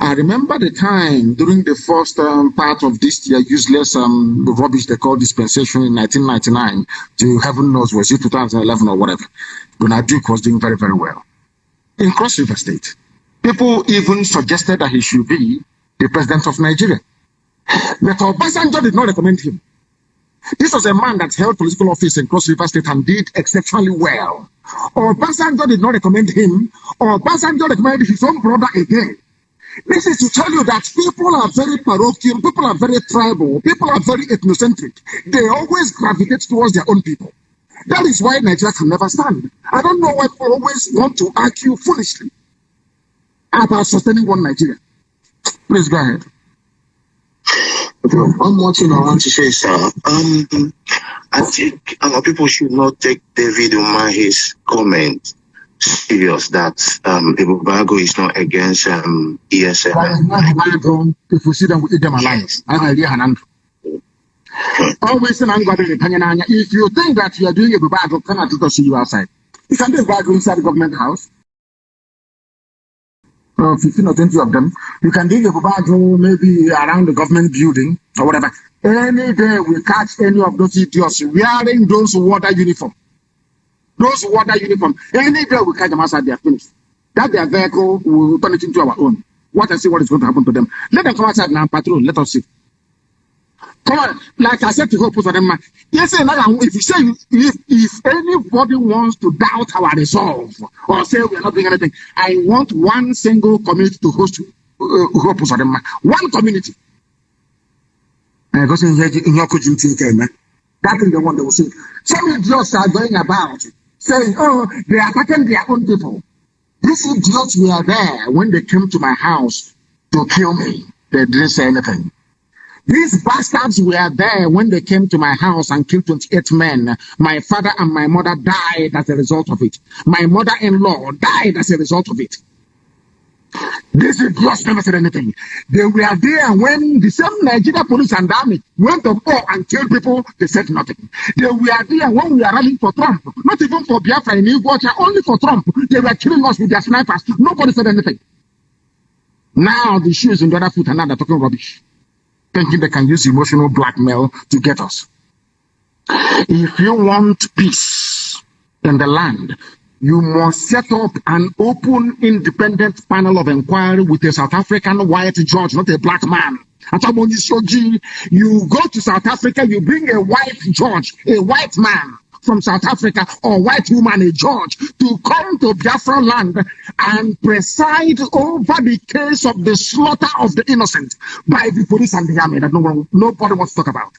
[SPEAKER 1] I remember the time during the first part of this year, useless rubbish they call dispensation in 1999 to heaven knows, was it 2011 or whatever. Donald Duke was doing very, very well. In Cross River State, people even suggested that he should be the president of Nigeria. But Obasanjo did not recommend him. This was a man that held political office in Cross River State and did exceptionally well. Obasanjo did not recommend him. Obasanjo recommended his own brother again. This is to tell you that people are very parochial, people are very tribal, people are very ethnocentric. They always gravitate towards their own people. That is why Nigeria can never stand. I don't know why people always want to argue foolishly about sustaining one Nigeria. Please go ahead.
[SPEAKER 4] One more thing I want to say, sir. I think our people should not take David Umahi's comment serious that Ebubago is not against ESN.
[SPEAKER 1] If we see them, we eat them alive. Always if you think that you are doing Ebubago, cannot let us see you outside. You can do Ebubago inside the government house. 15 or 20 of them. You can do Ebubago maybe around the government building or whatever. Any day we catch any of those idiots wearing those water uniform. Those water uniform. Any day we catch them outside, they are finished. That their vehicle will turn it into our own. What I see what is going to happen to them. Let them come outside now, patrol. Let us see. Come on, like I said to hope for them. Yes, if you say if anybody wants to doubt our resolve or say we are not doing anything, I want one single community to host hope for them. One community. Because in your coaching team, that is the one they will say. Some idiots are going about saying, oh, they are attacking their own people. These idiots were there when they came to my house to kill me. They didn't say anything. These bastards were there when they came to my house and killed 28 men. My father and my mother died as a result of it. My mother-in-law died as a result of it. These idiots never said anything. They were there when the same Nigeria police and army went to war and killed people. They said nothing. They were there when we were rallying for Trump. Not even for Biafra in Igbocha, only for Trump. They were killing us with their snipers. Nobody said anything. Now the shoe is in the other foot and now they're talking rubbish. Thinking they can use emotional blackmail to get us. If you want peace in the land, you must set up an open, independent panel of inquiry with a South African white judge, not a black man. You go to South Africa, you bring a white judge, a white man from South Africa, or white woman, a judge, to come to Biafraland and preside over the case of the slaughter of the innocent by the police and the army that nobody wants to talk about.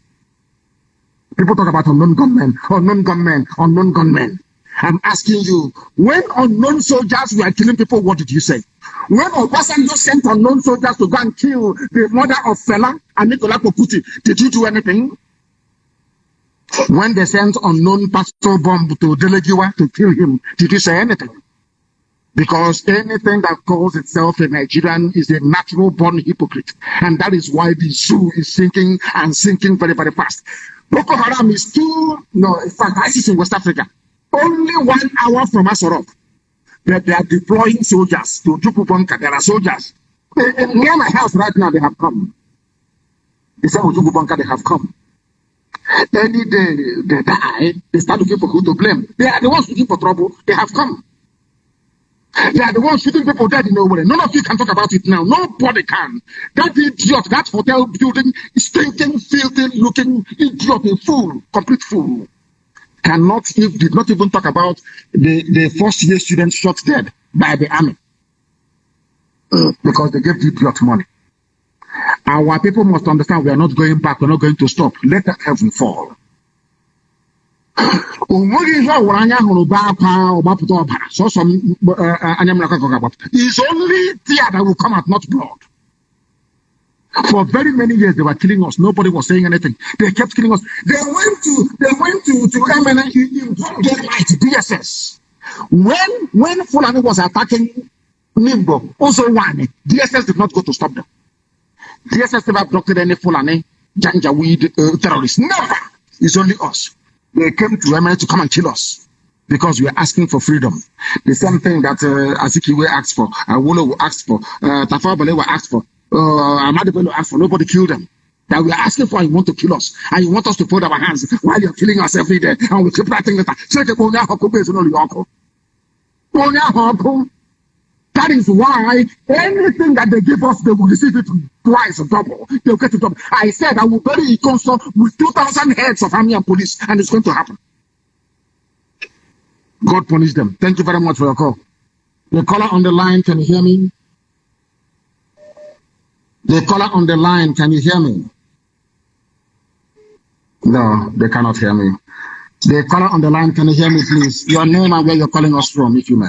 [SPEAKER 1] People talk about unknown gunmen, unknown gunmen, unknown gunmen. I'm asking you, when unknown soldiers were killing people, what did you say? When Obasanjo sent unknown soldiers to go and kill the mother of Fela and Nicola Poputi, did you do anything? When they sent unknown pastor bomb to Delegiwa to kill him, did you say anything? Because anything that calls itself a Nigerian is a natural born hypocrite. And that is why the zoo is sinking and sinking very, very fast. Boko Haram is in fact, ISIS in West Africa. Only 1 hour from Asorok, that they are deploying soldiers to Jukubanka. There are soldiers. Near my house right now, they have come. They say, Jukubanka, they have come. Any day they die, they start looking for who to blame. They are the ones looking for trouble. They have come. They are the ones shooting people dead in nowhere. None of you can talk about it now. Nobody can. That idiot, that hotel building, stinking, filthy looking idiot, a fool, complete fool. Did not even talk about the first year students shot dead by the army because they gave the idiot money. Our people must understand we are not going back, we're not going to stop. Let the heaven fall. It's only tear that will come out, not blood. For very many years they were killing us. Nobody was saying anything. They kept killing us. They went to MNA in DSS. When Fulani was attacking Nimbo, also one, DSS did not go to stop them. DSS never blocked any Fulani Janjaweed terrorists. Never. It's only us. They came to MNA to come and kill us because we are asking for freedom. The same thing that Azikiwe asked for, Awolowo asked for, Tafawa Balewa asked for. Ahmadu Bello asked for, nobody killed them. That we are asking for, you want to kill us. And you want us to fold our hands while you're killing us every day. And we keep writing letter. That is why anything that they give us, they will receive it twice or double. They'll get it double. I said I will bury Ikonso with 2,000 heads of army and police, and it's going to happen. God punish them. Thank you very much for your call. The caller on the line, can you hear me? The caller on the line, can you hear me? No, they cannot hear me. The caller on the line, can you hear me, please? Your name and where you're calling us from, if you may.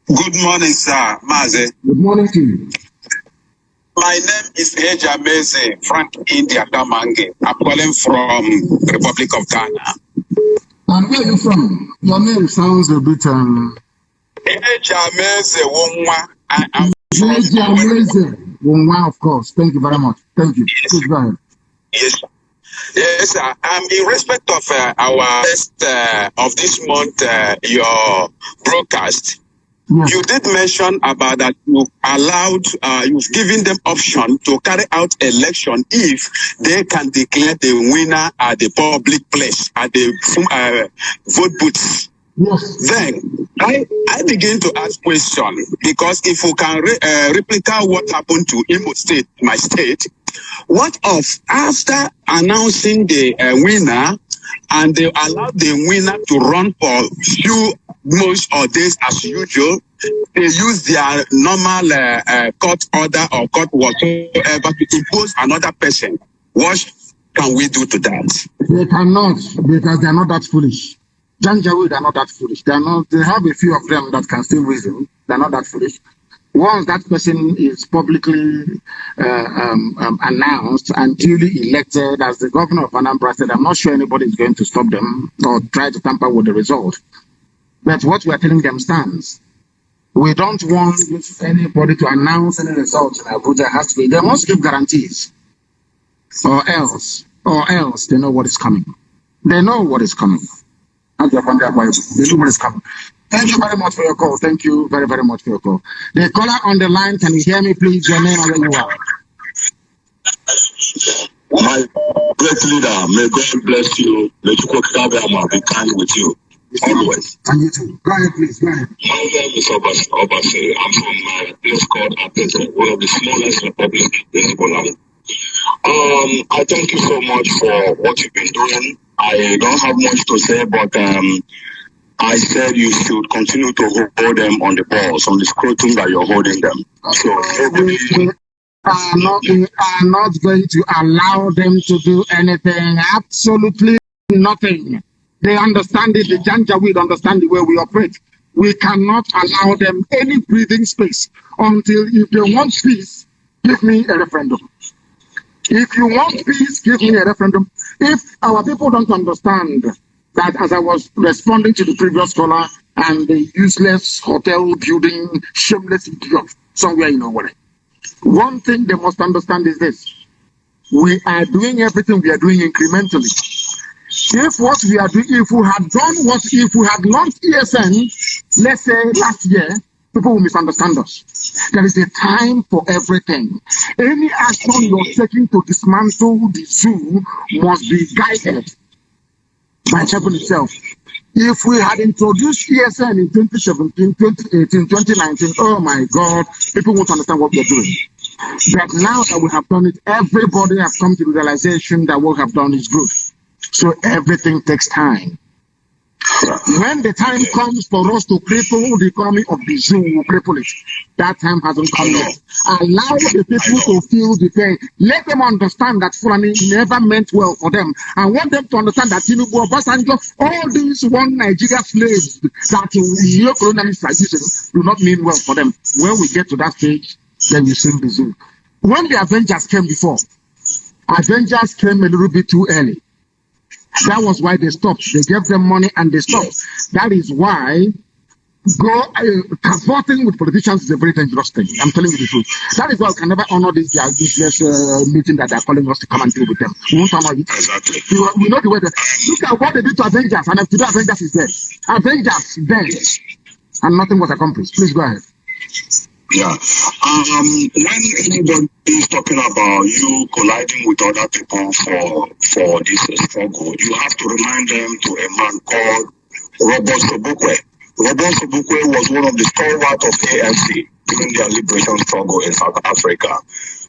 [SPEAKER 8] Good morning, sir. Mazi.
[SPEAKER 1] Good morning to you.
[SPEAKER 8] My name is MAZI Frank India Kamange. I'm calling from the Republic of Ghana.
[SPEAKER 1] And where are you from? Your name sounds a bit
[SPEAKER 8] I'm
[SPEAKER 1] Wow, of course. Thank you very much. Thank you. Please go ahead.
[SPEAKER 8] Yes. Yes, sir. In respect of our first of this month, your broadcast,
[SPEAKER 1] Yes.
[SPEAKER 8] you did mention about that you've given them option to carry out election if they can declare the winner at the public place, at the vote booths.
[SPEAKER 1] Yes.
[SPEAKER 8] Then I begin to ask question, because if we can replicate what happened to Imo State, my state, what of after announcing the winner and they allow the winner to run for few months or days as usual, they use their normal court order or court whatsoever to impose another person? What can we do to that?
[SPEAKER 1] They cannot, because they are not that foolish. Janjaweed are not that foolish. They are not. They have a few of them that can still reason. They are not that foolish. Once that person is publicly announced and duly elected as the governor of Anambra State, I'm not sure anybody is going to stop them or try to tamper with the result. But what we are telling them stands. We don't want anybody to announce any results in Abuja. Has to be. They must give guarantees, or else they know what is coming. They know what is coming. They know what is coming. Thank you very much for your call. Thank you very, very much for your call. The caller on the line, can you hear me, please? Your name and where you are.
[SPEAKER 6] My great leader, may God bless you. May you be kind with you. Always.
[SPEAKER 1] And you too. Go ahead, please. Go ahead.
[SPEAKER 6] My name is Obase. I'm from a place called Apete, one of the smallest republics in Poland. I thank you so much for what you've been doing. I don't have much to say, but I said you should continue to hold them on the balls, on the scrotum that you're holding them. So
[SPEAKER 1] we are not going to allow them to do anything. Absolutely nothing. They understand it. The Janjaweed understand the way we operate. We cannot allow them any breathing space until, if they want peace, give me a referendum. If you want peace, give me a referendum. If our people don't understand that, as I was responding to the previous caller and the useless hotel building, shameless idiot somewhere in Owerri, one thing they must understand is this: we are doing everything we are doing incrementally. If what we are doing, if we had launched ESN, let's say last year, people will misunderstand us. There is a time for everything. Any action you're taking to dismantle the zoo must be guided by heaven itself. If we had introduced ESN in 2017, 2018, 2019, oh my God, people won't understand what we're doing. But now that we have done it, everybody has come to the realization that what we have done is good. So everything takes time. When the time comes for us to cripple the economy of the zoo, we'll cripple it. That time hasn't come yet. Allow the people to feel the pain. Let them understand that Fulani never meant well for them. I want them to understand that Tinubu, Obasanjo, all these one Nigeria slaves that your colonialists are using do not mean well for them. When we get to that stage, then you sing the zoo. When the Avengers came before, Avengers came a little bit too early. That was why they stopped. They gave them money and they stopped. That is why cavorting with politicians is a very dangerous thing. I'm telling you the truth. That is why we can never honor this useless meeting that they're calling us to come and deal with them. We won't honor it.
[SPEAKER 6] Exactly.
[SPEAKER 1] We know the way look at what they did to Avengers, and today Avengers is dead. Avengers dead, and nothing was accomplished. Please go ahead.
[SPEAKER 6] Yeah. When anybody is talking about you colliding with other people for this struggle, you have to remind them to a man called Robert Sobukwe. Robert Sobukwe was one of the stalwarts of ANC during their liberation struggle in South Africa.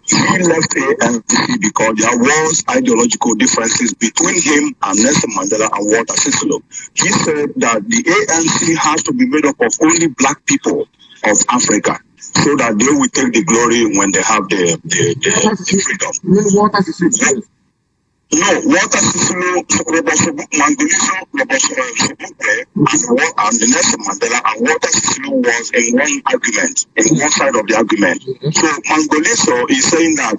[SPEAKER 6] He left ANC because there was ideological differences between him and Nelson Mandela and Walter Sisulu. He said that the ANC has to be made up of only black people of Africa, so that they will take the glory when they have the freedom.
[SPEAKER 1] Walter Sisulu.
[SPEAKER 6] No, Walter Sisulu, Mangoliso, and Nelson Mandela and Walter Sisulu was in one argument, in one side of the argument. So Mangoliso is saying that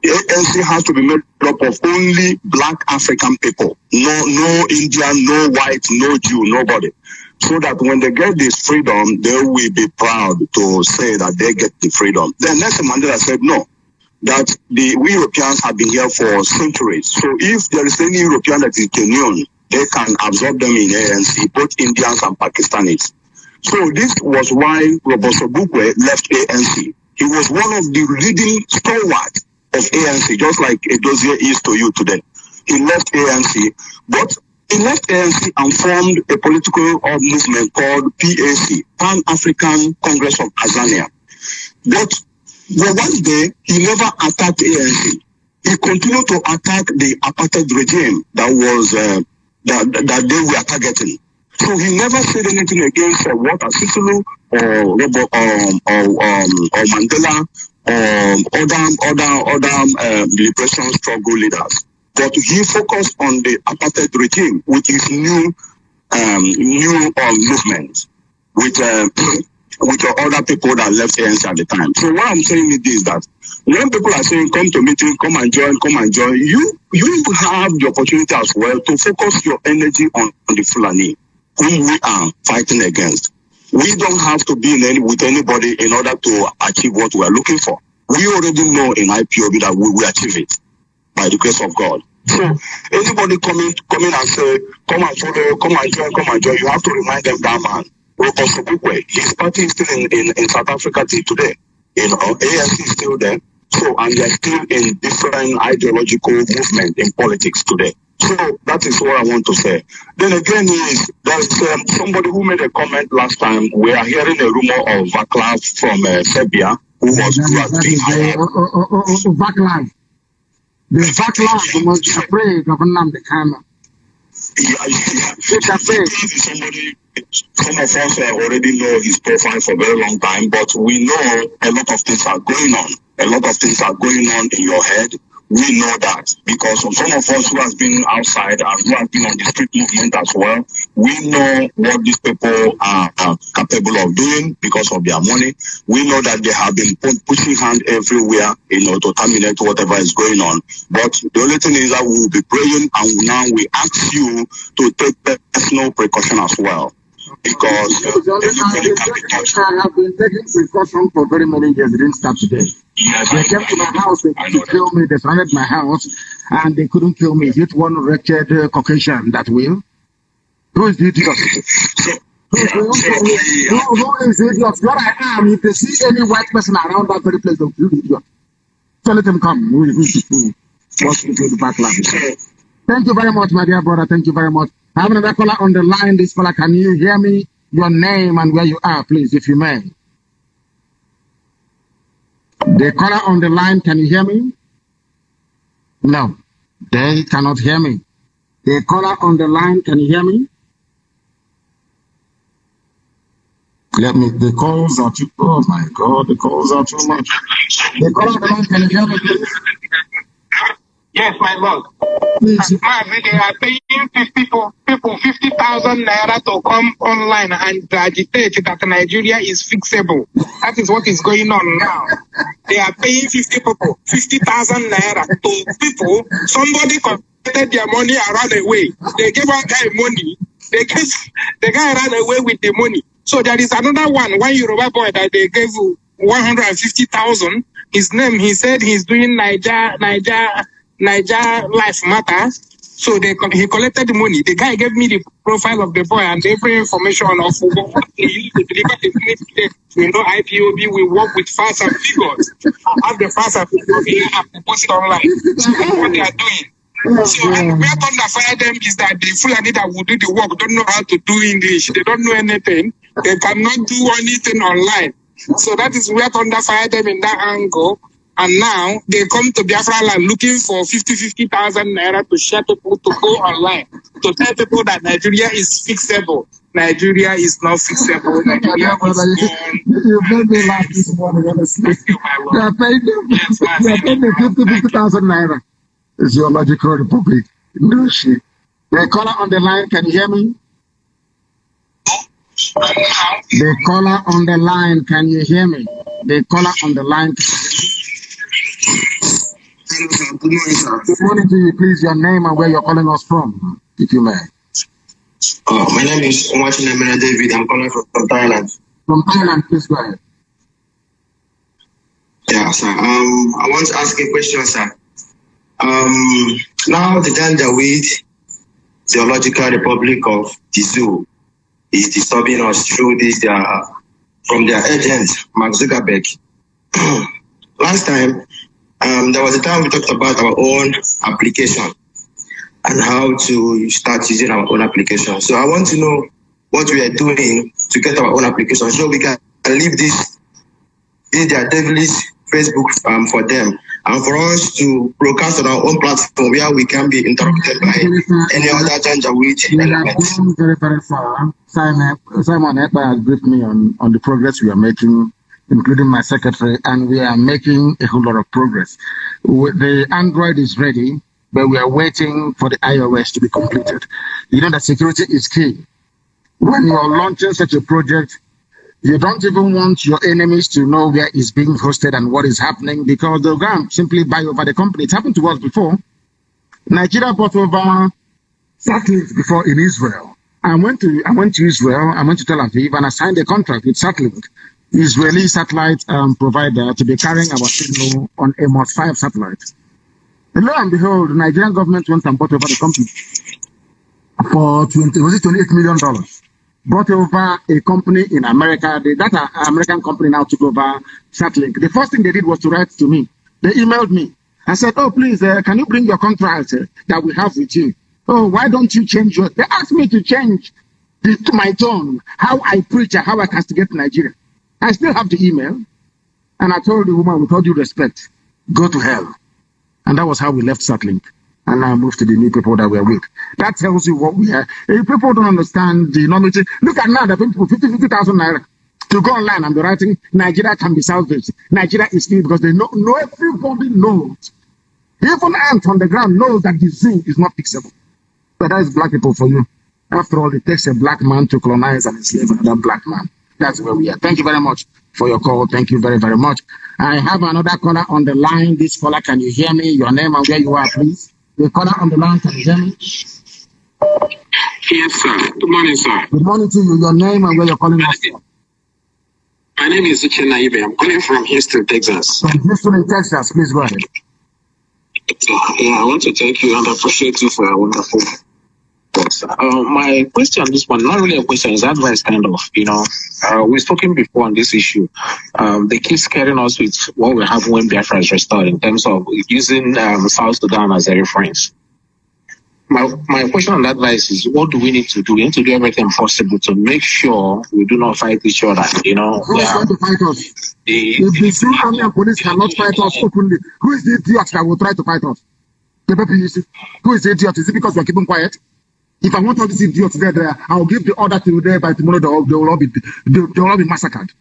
[SPEAKER 8] the ANC has to be made up of only black African people. No Indian, no white, no Jew, nobody. So that when they get this freedom, they will be proud to say that they get the freedom. Then Nelson Mandela said no, that we Europeans have been here for centuries. So if there is any European that is genuine, they can absorb them in ANC, both Indians and Pakistanis. So this was why Roboso Bukwe left ANC. He was one of the leading stalwarts of ANC, just like Edozie is to you today. He left ANC, but he left ANC and formed a political movement called PAC, Pan-African Congress of Azania. But one day, he never attacked ANC. He continued to attack the apartheid regime that was that they were targeting. So he never said anything against Walter Sisulu or Mandela or other liberation struggle leaders. But he focused on the apartheid regime with his new movement, with other people that left ANC at the time. So what I'm saying is that when people are saying come to meeting, come and join, you have the opportunity as well to focus your energy on the Fulani, whom we are fighting against. We don't have to be with anybody in order to achieve what we are looking for. We already know in IPOB that we will achieve it by the grace of God. So anybody coming and say, come and follow, come and join, you have to remind them that man, his party is still in South Africa till today. ANC is still there. So, and they're still in different ideological movement in politics today. So that is what I want to say. Then again, there's somebody who made a comment last time. We are hearing a rumor of Vaclav from Serbia, who has been hired.
[SPEAKER 1] Vaclav. The Vaclav was afraid of Nnamdi Kanu.
[SPEAKER 8] Some of us already know his profile for a very long time, but we know a lot of things are going on. A lot of things are going on in your head. We know that because some of us who has been outside and who have been on the street movement as well, we know what these people are capable of doing because of their money. We know that they have been pushing hand everywhere, to terminate whatever is going on. But the only thing is that we will be praying, and now we ask you to take personal precaution as well. Because
[SPEAKER 1] I have been taking precaution for very many years. It didn't start today.
[SPEAKER 8] Yes,
[SPEAKER 1] they came to my house, they couldn't kill me, they surrounded my house, and they couldn't kill me. Is it one wretched Caucasian that will? Who is the idiot? Who is the idiot? What I am, if they see any white person around that very place, they'll kill the idiot. So let them come. Thank you very much, my dear brother. Thank you very much. I have another caller on the line. This caller, can you hear me? Your name and where you are, please, if you may. The caller on the line, can you hear me? No, they cannot hear me. The caller on the line, can you hear me? The calls are too, oh my God, the calls are too much. The caller on the line, can you hear me, please?
[SPEAKER 7] Yes, my lord.
[SPEAKER 1] Please.
[SPEAKER 7] They are paying people 50,000 naira to come online and agitate that Nigeria is fixable. That is what is going on now. They are paying 50,000 naira to people. Somebody collected their money and ran away. They gave out guy money. The guy ran away with the money. So there is another one Yoruba boy that they gave 150,000. His name, he said he's doing Niger Life Matter. So he collected the money. The guy gave me the profile of the boy and every information of what he used to deliver the money today. We know IPOB will work with facts and figures. I have the facts and figures here and post it online. So that's what they are doing. So and where thunder fire them is that the Fulani that will do the work don't know how to do English. They don't know anything. They cannot do anything online. So that is where thunder fire them in that angle. And now they come to Biafraland looking for 50,000 naira to share people to go online, to tell people that Nigeria is fixable. Nigeria is not fixable. Nigeria is gone.
[SPEAKER 1] You made me laugh this morning, honestly. You are paying them 50,000 naira. It's your logical republic. No shit. The caller on the line, can you hear me? The caller on the line, can you hear me? The caller on the line.
[SPEAKER 4] Hello, sir. Good morning, sir.
[SPEAKER 1] Good morning to you. Please, your name and where you're calling us from, if you may.
[SPEAKER 4] My name is MAZI David. I'm calling from Thailand.
[SPEAKER 1] From Thailand, please go ahead.
[SPEAKER 4] Yeah, sir. I want to ask a question, sir. Now the Janjaweed Theological Republic of the Zoo is disturbing us through this from their agent, Mark Zuckerberg. Last time, there was a time we talked about our own application and how to start using our own application. So I want to know what we are doing to get our own application so we can leave this their devilish Facebook for them and for us to broadcast on our own platform where we can be interrupted by any other Janjaweed elements.
[SPEAKER 1] Very, very far. Simon Ekpa has briefed me on the progress we are making, including my secretary, and we are making a whole lot of progress. The Android is ready, but we are waiting for the iOS to be completed. You know that security is key. When you are launching such a project, you don't even want your enemies to know where it's being hosted and what is happening because they'll go simply buy over the company. It happened to us before. Nigeria bought over satellites before in Israel. I went to Israel, I went to Tel Aviv, and I signed a contract with Satellite, Israeli satellite provider, to be carrying our signal on Amos 5 satellite. And lo and behold, the Nigerian government went and bought over the company for $28 million. Bought over a company in America. That American company now took over Satellite. The first thing they did was to write to me. They emailed me. I said, oh, please, can you bring your contract that we have with you? Oh, why don't you change yours? They asked me to change my tone, how I preach and how I castigate Nigeria. I still have the email. And I told the woman, with all due respect, go to hell. And that was how we left Satellite. And now moved to the new people that we're with. That tells you what we are. If people don't understand the enormity, look at now the people 50,000 naira to go online and be writing Nigeria can be salvaged. Nigeria is free because they know everybody knows. Even ant on the ground knows that the zoo is not fixable. But that is black people for you. After all, it takes a black man to colonize and enslave another black man. That's where we are. Thank you very much for your call. Thank you very, very much. I have another caller on the line. This caller, can you hear me? Your name and where you are, please. The caller on the line, can you hear me?
[SPEAKER 9] Yes, sir. Good morning, sir.
[SPEAKER 1] Good morning to you. Your name and where you're calling us from.
[SPEAKER 9] My name is Uche Naibe. I'm calling from Houston, Texas.
[SPEAKER 1] From Houston, in Texas. Please go ahead.
[SPEAKER 9] Yeah, I want to thank you and appreciate you for your wonderful work. My question on this one, not really a question, is advice kind of, we've spoken before on this issue. They keep scaring us with what will happen when Biafra is restored in terms of using South Sudan as a reference. My question on that advice is, what do we need to do? We need to do everything possible to make sure we do not fight each other.
[SPEAKER 1] Who is going to fight us? If the Zoo Army and police cannot fight us openly, who is the idiot that will try to fight us? Who is the idiot? Is it because we are keeping quiet? If I want all these idiots there, I'll give the order to there by tomorrow. They will all be massacred.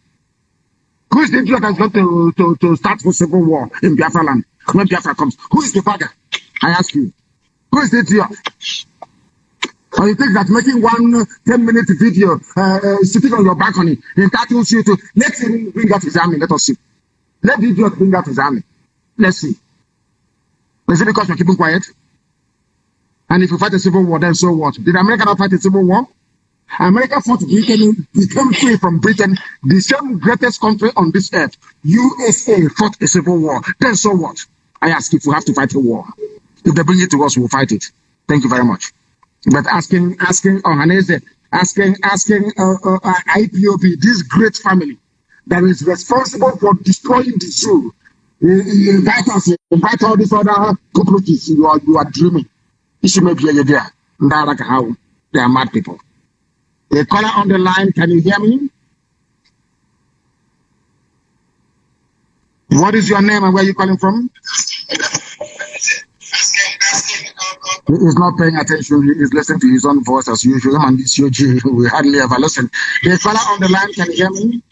[SPEAKER 1] Who is the idiot that's going to start for civil war in Biafraland when Biafra comes? Who is the bagger? I ask you. Who is the idiot? Or you think that making one 10-minute video sitting on your balcony entitles you to let him bring out his army? Let us see. Let the idiot bring out his army. Let's see. Is it because we're keeping quiet? And if you fight a civil war, then so what? Did America not fight a civil war? America fought Britain, became free from Britain, the same greatest country on this earth. USA fought a civil war. Then so what? I ask if we have to fight a war. If they bring it to us, we'll fight it. Thank you very much. But asking Ohaneze, asking IPOB, this great family that is responsible for destroying the zoo, invite all these other cockroaches. You are dreaming. You should maybe hear there. Like how they are mad people. The caller on the line, can you hear me? What is your name and where are you calling from? He is not paying attention. He is listening to his own voice as usual. And this UG, we hardly ever listen. The caller on the line, can you hear me?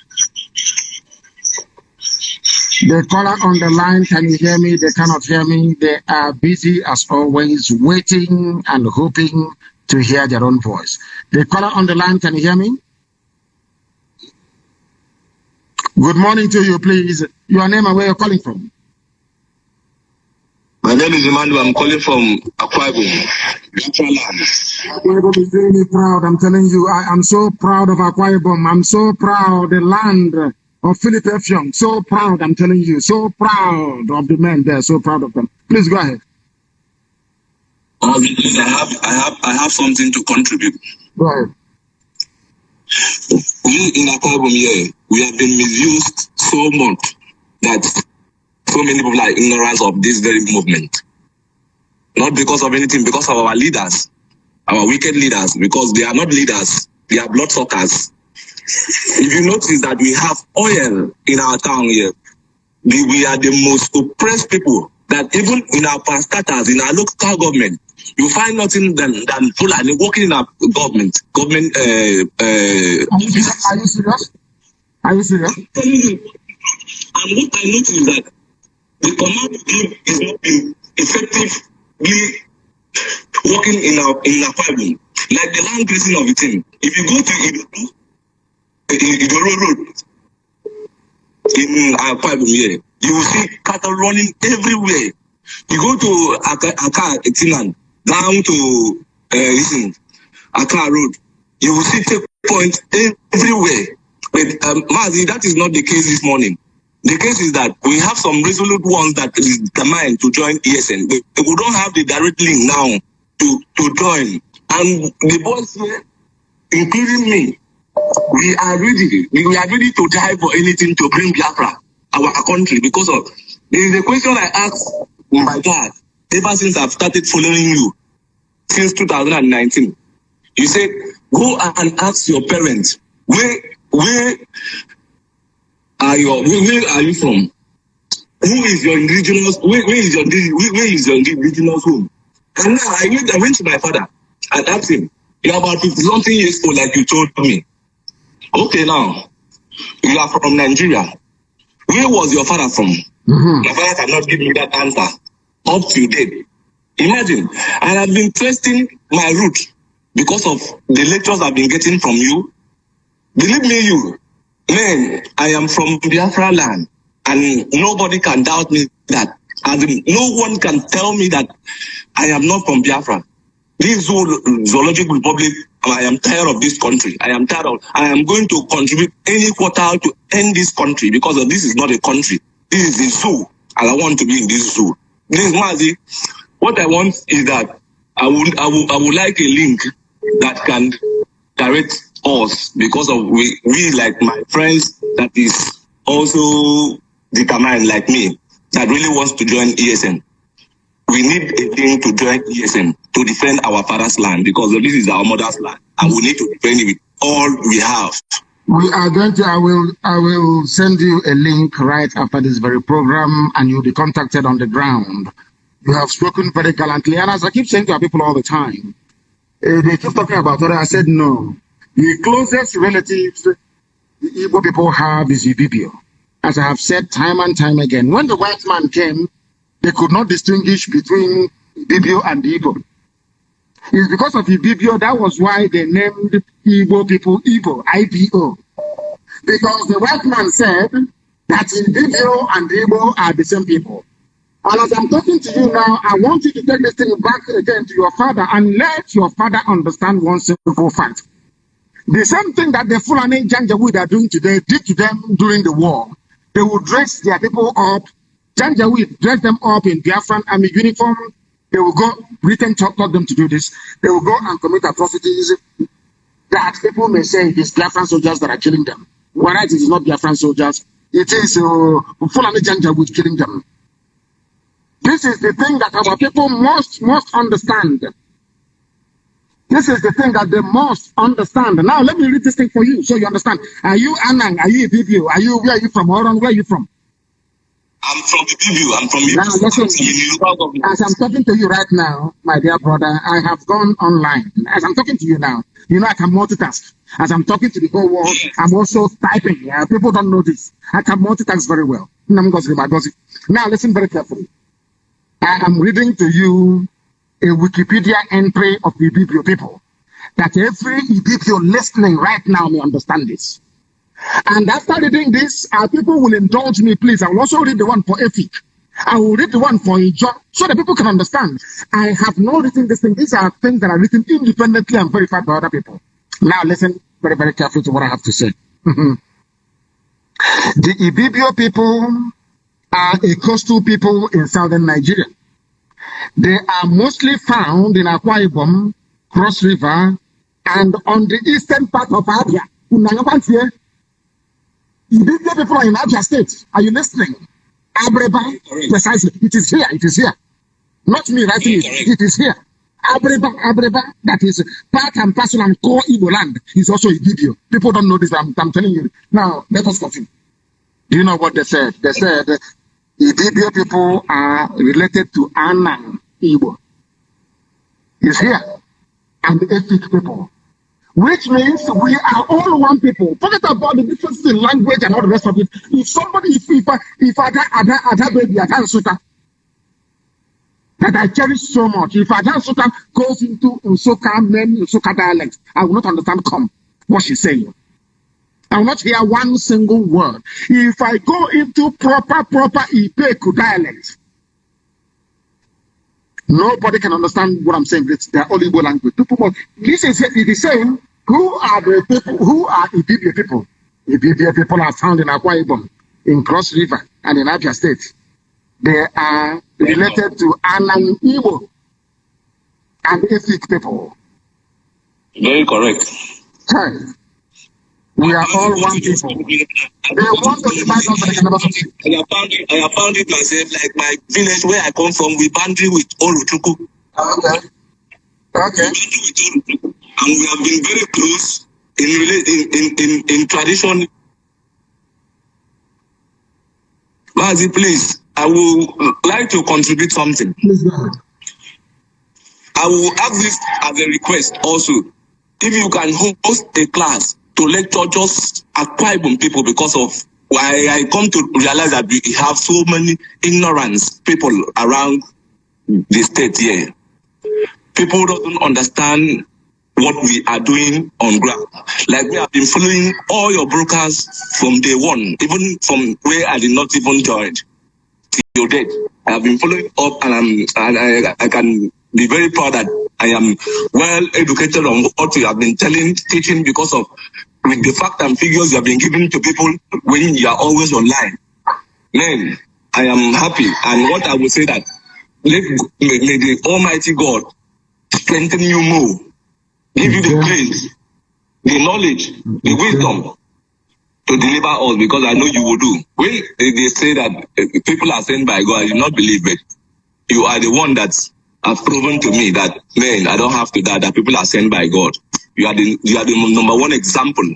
[SPEAKER 1] The caller on the line, can you hear me? They cannot hear me. They are busy as always, waiting and hoping to hear their own voice. The caller on the line, can you hear me? Good morning to you, please. Your name and where you're calling from.
[SPEAKER 4] name is Emmanuel. I'm calling from Akwa Ibom, Biafraland.
[SPEAKER 1] Akwa Ibom is doing me proud. I'm telling you, I'm so proud of Akwa Ibom. I'm so proud. The land of Philip Effiong. So proud, I'm telling you. So proud of the men there. So proud of them. Please go ahead.
[SPEAKER 4] Please, I have something to contribute.
[SPEAKER 1] Go ahead.
[SPEAKER 4] We in Akwa Ibom here, we have been misused so much that so many people are ignorant of this very movement. Not because of anything, because of our leaders, our wicked leaders, because they are not leaders, they are bloodsuckers. If you notice that we have oil in our town here, we are the most oppressed people, that even in our parastatals, in our local government, you find nothing than Fulani working in our government.
[SPEAKER 1] Are you serious? Are you serious?
[SPEAKER 4] I'm telling you. And what I noticed is that the command team is not being effectively working in our Ibom. Like the land grazing of the team. If you go to Idoro Road in our Ibom here, you will see cattle running everywhere. You go to Aka Etinan, down to Aka Road, you will see checkpoints everywhere. But Mazi, that is not the case this morning. The case is that we have some resolute ones that is determined to join ESN. We don't have the direct link now to join. And the boys here, including me, we are ready. We are ready to die for anything to bring Biafra, our country. Because of there is a question I asked my dad ever since I've started following you since 2019. You said, go and ask your parents where are you from? Who is your indigenous? Where is your indigenous home? And now I went to my father and asked him, you're about 50-something years old, like you told me. Okay, now you are from Nigeria. Where was your father from? My father cannot give me that answer up to date. Imagine, I have been testing my root because of the lectures I've been getting from you. Believe me, man, I am from Biafraland, and nobody can doubt me that. As in, no one can tell me that I am not from Biafra. This zoological republic, I am tired of this country. I am going to contribute any quarter to end this country, because this is not a country. This is a zoo, and I want to be in this zoo. This Mazi, what I want is that I would like a link that can direct us, because of we like my friends that is also determined like me, that really wants to join ESN. We need a thing to join ESN to defend our father's land, because this is our mother's land, and we need to defend it with all we have.
[SPEAKER 1] We are going to, I will send you a link right after this very program, and you'll be contacted on the ground. You have spoken very gallantly, and as I keep saying to our people all the time, they keep talking about what I said. No, the closest relatives the Igbo people have is Ibibio. As I have said time and time again, when the white man came, they could not distinguish between Ibibio and Igbo. It's because of Ibibio, that was why they named Igbo people Igbo, IBO. Because the white man said that Ibibio and Igbo are the same people. And as I'm talking to you now, I want you to take this thing back again to your father and let your father understand one simple fact. The same thing that the Fulani Janjaweed are doing today did to them during the war. They would dress their people up. Janjaweed dress them up in Biafran army uniform. They will go, Britain taught them to do this. They will go and commit atrocities that people may say it is Biafran soldiers that are killing them. Whereas it is not Biafran soldiers. It is Fulani Janjaweed killing them. This is the thing that our people must understand. This is the thing that they must understand. Now, let me read this thing for you so you understand. Are you Anang? Are you Ibibio? Where are you from? Oron, where are you from?
[SPEAKER 4] I'm from Ibibio. I'm from Ibibio.
[SPEAKER 1] Now, listen, as I'm talking to you right now, my dear brother, I have gone online. As I'm talking to you now, you know I can multitask. As I'm talking to the whole world, I'm also typing. People don't know this. I can multitask very well. Now, listen very carefully. I am reading to you a Wikipedia entry of the Ibibio people, that every Ibibio listening right now may understand this. And after reading this, our people will indulge me, please. I will also read the one for Efik. I will read the one for Ijo so that people can understand. I have not written this thing. These are things that are written independently and verified by other people. Now listen very, very carefully to what I have to say. The Ibibio people are a coastal people in southern Nigeria. They are mostly found in Akwa Ibom, Cross River, and on the eastern part of Abia. Ibibio people are in Abia State. Are you listening? Abreba, precisely. It is here. It is here. Not me writing it. It is here. Abreba, that is part and parcel and core Igbo land, is also Ibibio. People don't know this, but I'm telling you. Now, let us continue. Do you know what they said? They said Ibibio people are related to Anang Igbo. Is here. And the ethnic people. Which means we are all one people. Forget about the differences in language and all the rest of it. If somebody, if Ada baby, Ada Nsuka, that I cherish so much, if Ada Nsuka goes into Nsuka dialect, I will not understand what she's saying. I will not hear one single word. If I go into proper Ipeku dialect, nobody can understand what I'm saying. They're all Igbo language. This is the same. Who are the people? Who are Ibibio people? Ibibio people are found in Akwa Ibom, in Cross River, and in Abia State. They are related to Anang Igbo and ethnic people.
[SPEAKER 9] Very correct.
[SPEAKER 1] Hey, we are all one people. They want to divide us, but they can never succeed.
[SPEAKER 9] I have found it myself, like my village where I come from, we boundary with Oluchuku.
[SPEAKER 1] Okay. Okay.
[SPEAKER 9] And we have been very close in tradition. Mazi, please, I would like to contribute something.
[SPEAKER 1] Please go ahead.
[SPEAKER 9] I will ask this as a request also. If you can host a class to lecture just Akwa Ibom people, because of why I come to realize that we have so many ignorance people around the state here. People don't understand what we are doing on ground. Like we have been following all your brokers from day one, even from where I did not even join till date. I have been following up, and I can be very proud that I am well educated on what you have been teaching, because of with the fact and figures you have been giving to people when you are always online. Man, I am happy, and what I will say that may the Almighty God strengthen you more, give you the grace, the knowledge, the wisdom to deliver us, because I know you will do. When they say that people are sent by God, I do not believe it. You are the one that have proven to me that, man, I don't have to die, that people are sent by God. You are the number one example.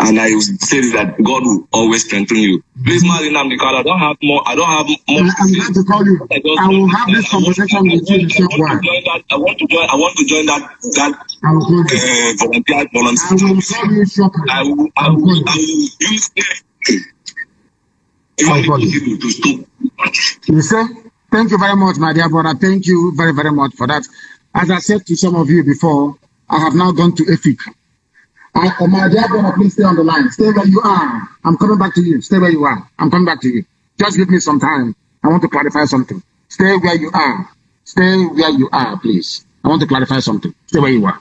[SPEAKER 9] And I say that God will always strengthen you. Please, MAZI NNAMDI KANU, I don't have more.
[SPEAKER 1] I'm glad to call you. I will have this conversation with you in a short while.
[SPEAKER 9] I want to join that volunteer.
[SPEAKER 1] I will call you shortly.
[SPEAKER 9] I will use it to stop.
[SPEAKER 1] You say? Thank you very much, my dear brother. Thank you very, very much for that. As I said to some of you before, I have now gone to EFIC. My dear brother, please stay on the line. Stay where you are. I'm coming back to you. Stay where you are. I'm coming back to you. Just give me some time. I want to clarify something. Stay where you are. Stay where you are, please. I want to clarify something. Stay where you are.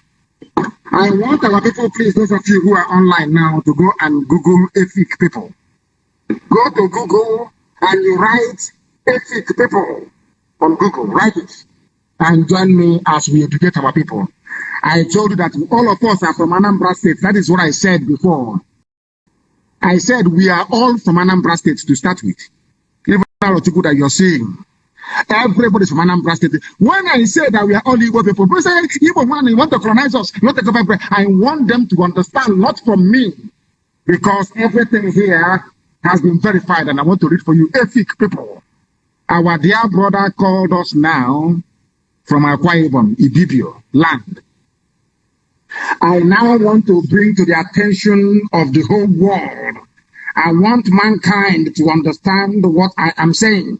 [SPEAKER 1] I want our people, please, those of you who are online now, to go and Google EFIC people. Go to Google and you write EFIC people on Google. Write it. And join me as we educate our people. I told you that all of us are from Anambra State. That is what I said before. I said we are all from Anambra State to start with. Even that you're seeing. Everybody's from Anambra State. When I say that we are all Igbo people, people say, Igbo man, you want to colonize us, you want to go back. I want them to understand, not from me, because everything here has been verified, and I want to read for you. EFIC people. Our dear brother called us now from Akwa Ibom, Ibibio land. I now want to bring to the attention of the whole world. I want mankind to understand what I am saying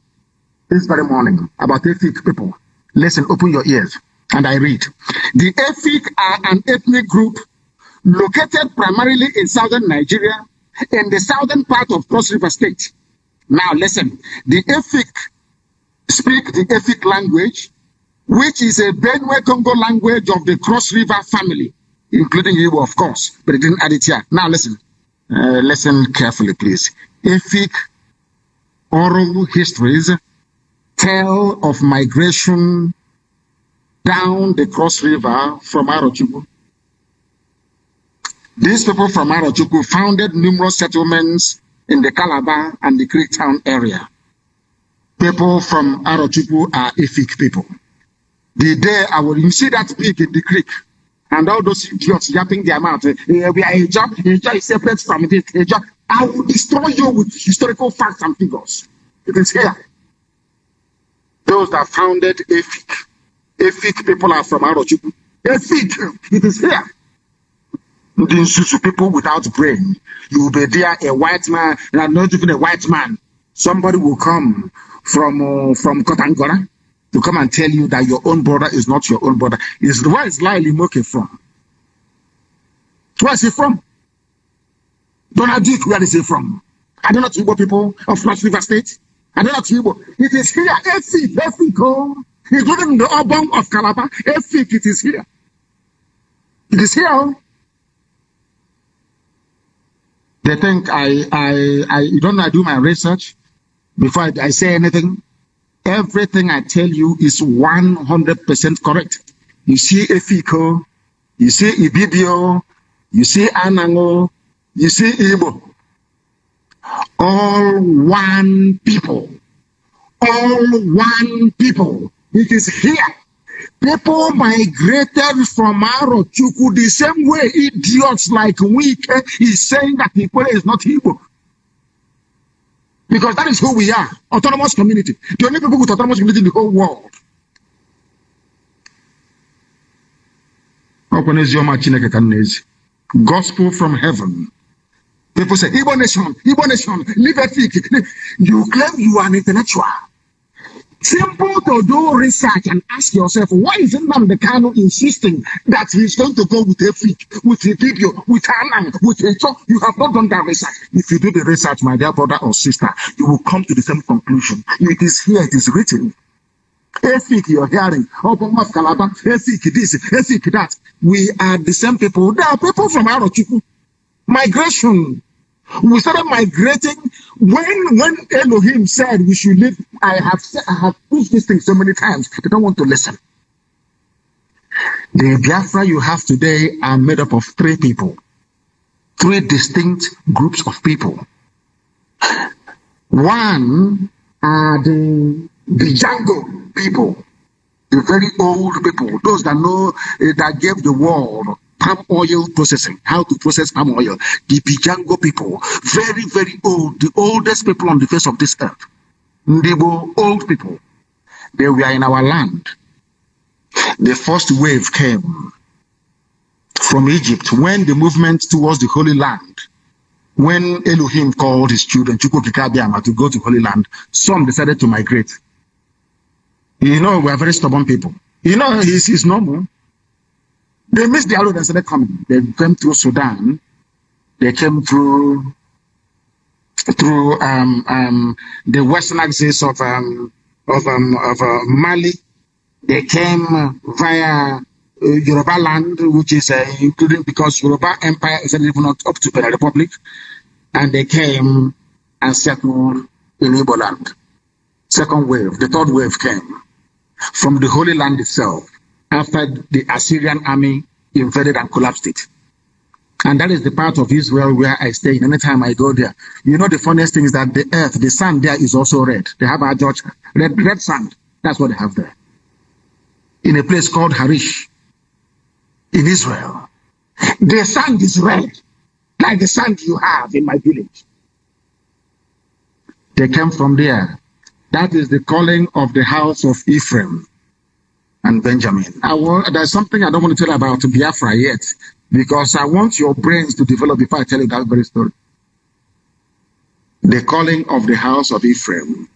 [SPEAKER 1] this very morning about EFIC people. Listen, open your ears, and I read. The EFIC are an ethnic group located primarily in southern Nigeria, in the southern part of Cross River State. Now listen, the EFIC speak the Efik language, which is a Benue Congo language of the Cross River family, including Igbo, of course, but it didn't add it here. Now listen. Listen carefully, please. Efik oral histories tell of migration down the Cross River from Arochukwu. These people from Arochukwu founded numerous settlements in the Calabar and the Creek Town area. People from Arochukwu are Efik people. The day you see that pig in the creek, and all those idiots yapping their mouth, we are a job is separate from this. I will destroy you with historical facts and figures. It is here. Those that founded Efik people are from Arochukwu. Efik, it is here. The people without brain. You will be there, a white man, and not even a white man. Somebody will come from Kotangora to come and tell you that your own brother is not your own brother. Where is Laili Moke from? Where is he from? Donald Duke, where is he from? I don't know Igbo people of Cross River State. I don't know Igbo. It is here. Efik, including the urban of Calabar. Efik, it is here. It is here. They think you don't know I do my research before I say anything. Everything I tell you is 100% correct. You see Efiko, you see Ibibio, you see Anango, you see Igbo. All one people. All one people. It is here. People migrated from Arochukwu the same way idiots like Wike is saying that people is not Igbo. Because that is who we are. Autonomous community. The only people with autonomous community in the whole world. Gospel from heaven. People say, Igbo nation, live Efik. You claim you are an intellectual. Simple to do research and ask yourself, why is Nnamdi Kanu insisting that he's going to go with Efik, with a video, with Anang, with a talk? You have not done that research. If you do the research, my dear brother or sister, you will come to the same conclusion. It is here, it is written. Efik, you're hearing. Open of Calabar, Efik this, Efik that. We are the same people. There are people from Arochukwu. Migration. We started migrating when Elohim said we should live. I have pushed this thing so many times. They don't want to listen. The Biafra you have today are made up of three people, three distinct groups of people. One are the Django people, the very old people, those that know that gave the world palm oil processing, how to process palm oil. The Bijango people, very, very old, the oldest people on the face of this earth. They were old people. They were in our land. The first wave came from Egypt when the movement towards the Holy Land, when Elohim called his children to go to Holy Land, some decided to migrate. You know, we are very stubborn people. You know, it's normal. They missed the road and started coming. They came through Sudan. They came through the western axis of Mali. They came via Yoruba land, which is including because Yoruba Empire is even not up to Benin Republic, and they came and settled in Igbo land. Second wave, the third wave came from the Holy Land itself, after the Assyrian army invaded and collapsed it. And that is the part of Israel where I stay. Anytime I go there, you know, the funniest thing is that the earth, the sand there is also red. They have our George, red sand. That's what they have there. In a place called Harish, in Israel, the sand is red, like the sand you have in my village. They came from there. That is the calling of the house of Ephraim and Benjamin. There's something I don't want to tell about Biafra yet, because I want your brains to develop before I tell you that very story. The calling of the house of Ephraim.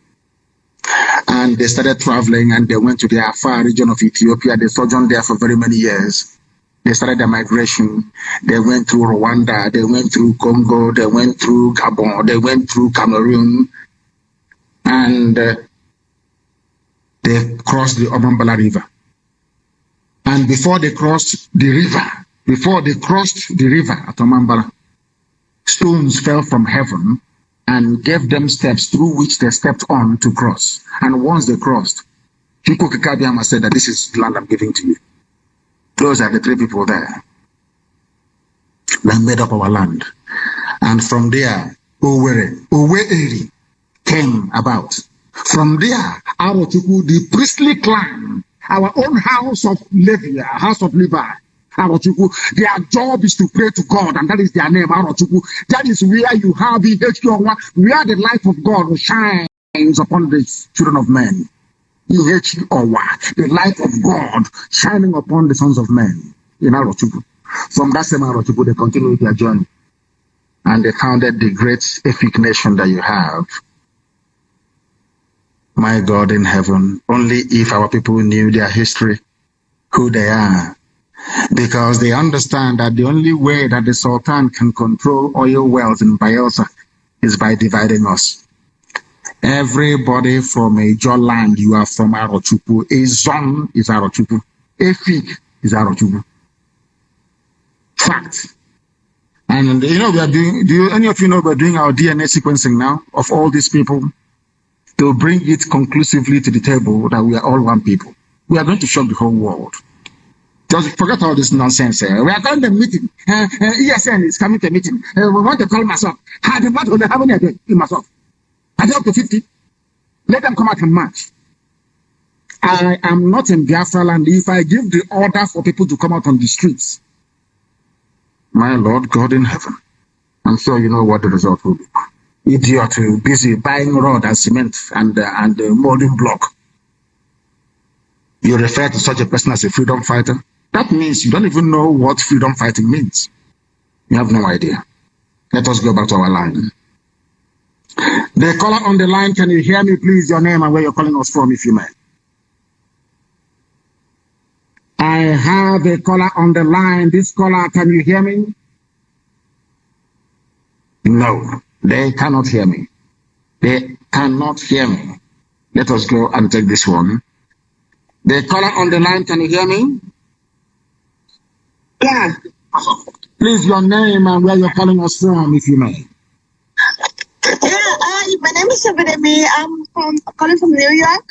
[SPEAKER 1] And they started traveling and they went to the far region of Ethiopia. They sojourned there for very many years. They started their migration. They went through Rwanda. They went through Congo. They went through Gabon. They went through Cameroon. And they crossed the Omambala River. And before they crossed the river at Omambala, stones fell from heaven and gave them steps through which they stepped on to cross. And once they crossed, Chukwu Kikabiyama said that this is the land I'm giving to you. Those are the 3 people there that made up our land. And from there, Owe-Eri came about. From there, Arochukwu, the priestly clan, our own house of Levi, Arochukwu, their job is to pray to God, and that is their name, Arochukwu. That is where you have EHQ, where the light of God shines upon the children of men. EHQ, the light of God shining upon the sons of men in Arochukwu. From that same Arochukwu, they continued their journey, and they founded the great Efik nation that you have. My God in heaven, only if our people knew their history, who they are, because they understand that the only way that the Sultan can control oil wells in Bayelsa is by dividing us. Everybody from a Ijaw land, you are from Arochukwu. Ezon is Arochukwu. Efik is Arochukwu. Fact. And you know, we are doing, any of you know we're doing our DNA sequencing now of all these people to bring it conclusively to the table that we are all one people. We are going to shock the whole world. Just forget all this nonsense. We are going to the meeting. ESN is coming to a meeting. We want to call myself. How many again in myself? Are they up to 50? Let them come out and march. I am not in Biafraland. If I give the order for people to come out on the streets, my Lord God in heaven, I'm sure you know what the result will be. Idiot, busy buying rod and cement and molding block. You refer to such a person as a freedom fighter? That means you don't even know what freedom fighting means. You have no idea. Let us go back to our line. The caller on the line, can you hear me, please? Your name and where you're calling us from, if you may. I have a caller on the line. This caller, can you hear me? No, they cannot hear me. They cannot hear me. Let us go and take this one. The caller on the line, can you hear me?
[SPEAKER 2] Yeah.
[SPEAKER 1] Please, your name and where you're calling us from, if you may.
[SPEAKER 2] Yeah, my name is Sabedemi. I'm calling from New York.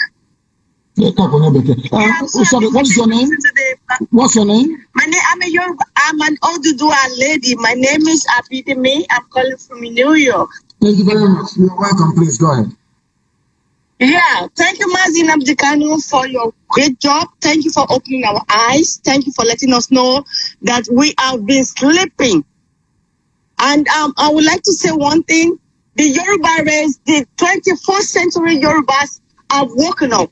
[SPEAKER 1] Sorry, what is your name? What's your name?
[SPEAKER 2] My name, I'm an Oduduwa lady. My name is Abidemi. I'm calling from New York.
[SPEAKER 1] Thank you very much. You're welcome. Please go ahead.
[SPEAKER 2] Yeah, thank you, MAZI NNAMDI KANU, for your great job. Thank you for opening our eyes. Thank you for letting us know that we have been sleeping. And I would like to say one thing. The Yoruba race, the 21st century Yorubas are woken up.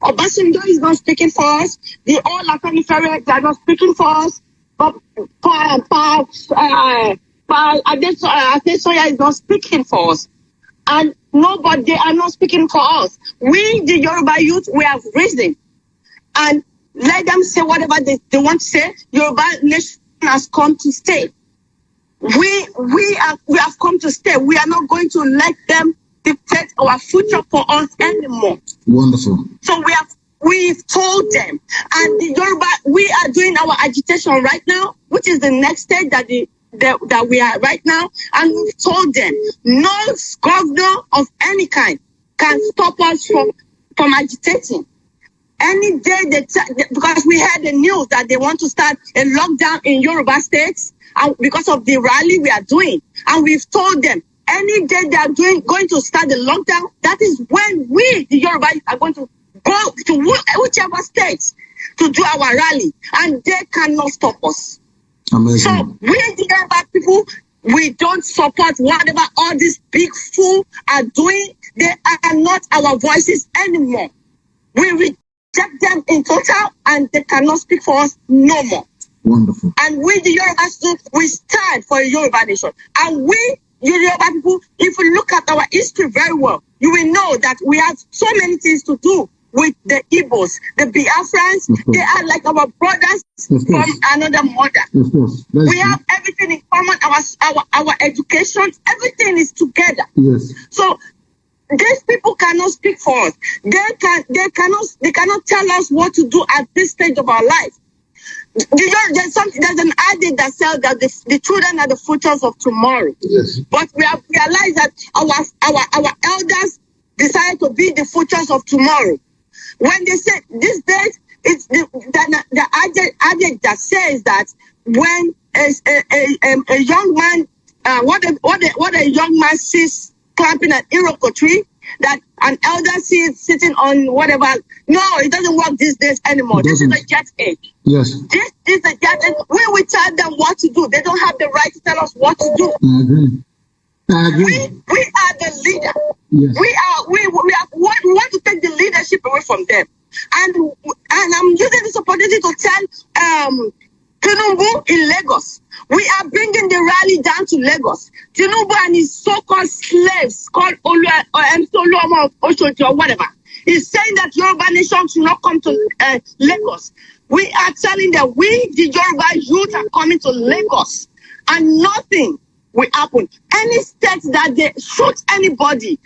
[SPEAKER 2] Obasanjo is not speaking for us. The old Afenifere, they are not speaking for us. But Adesoya is not speaking for us. And nobody, they are not speaking for us. We, the Yoruba youth, we have risen. And let them say whatever they want to say. Yoruba nation has come to stay. We have come to stay. We are not going to let them dictate our future for us anymore.
[SPEAKER 1] Wonderful.
[SPEAKER 2] So we've told them, and the Yoruba, we are doing our agitation right now, which is the next stage that we are right now, and we've told them no governor of any kind can stop us from agitating. Any day because we heard the news that they want to start a lockdown in Yoruba states, and because of the rally we are doing, and we've told them any day they are going to start the lockdown, that is when we, the Yoruba, are going to go to whichever states to do our rally, and they cannot stop us.
[SPEAKER 1] Amazing.
[SPEAKER 2] So we, the Yoruba people, we don't support whatever all these big fools are doing. They are not our voices anymore. We reject them in total, and they cannot speak for us no more.
[SPEAKER 1] Wonderful.
[SPEAKER 2] And we, the Yoruba, we stand for a Yoruba nation. And we, the Yoruba people, if you look at our history very well, you will know that we have so many things to do with the Igbos, the Biafrans. They are like our brothers from another mother. We have everything in common. Our education, everything is together.
[SPEAKER 1] Yes.
[SPEAKER 2] So these people cannot speak for us. They cannot tell us what to do at this stage of our life. There's an adage that says that the children are the futures of tomorrow.
[SPEAKER 1] Yes.
[SPEAKER 2] But we have realized that our elders decided to be the futures of tomorrow. When they say these days, it's the adage that says that when a young man, what a young man sees clamping an Iroko tree, that an elder sees sitting on whatever. No, it doesn't work these days anymore. This is a jet age.
[SPEAKER 1] Yes.
[SPEAKER 2] This is a jet age. We will tell them what to do. They don't have the right to tell us what to do.
[SPEAKER 1] I agree.
[SPEAKER 2] We are the leader.
[SPEAKER 1] Yes.
[SPEAKER 2] We want to take the leadership away from them. And I'm using this opportunity to tell Tinubu in Lagos. We are bringing the rally down to Lagos. Tinubu and his so-called slaves called Olu or Msoluomo of Oshodi or whatever. He's saying that Yoruba nation should not come to Lagos. We are telling them the Yoruba youth are coming to Lagos and nothing will happen. Any state that they shoot anybody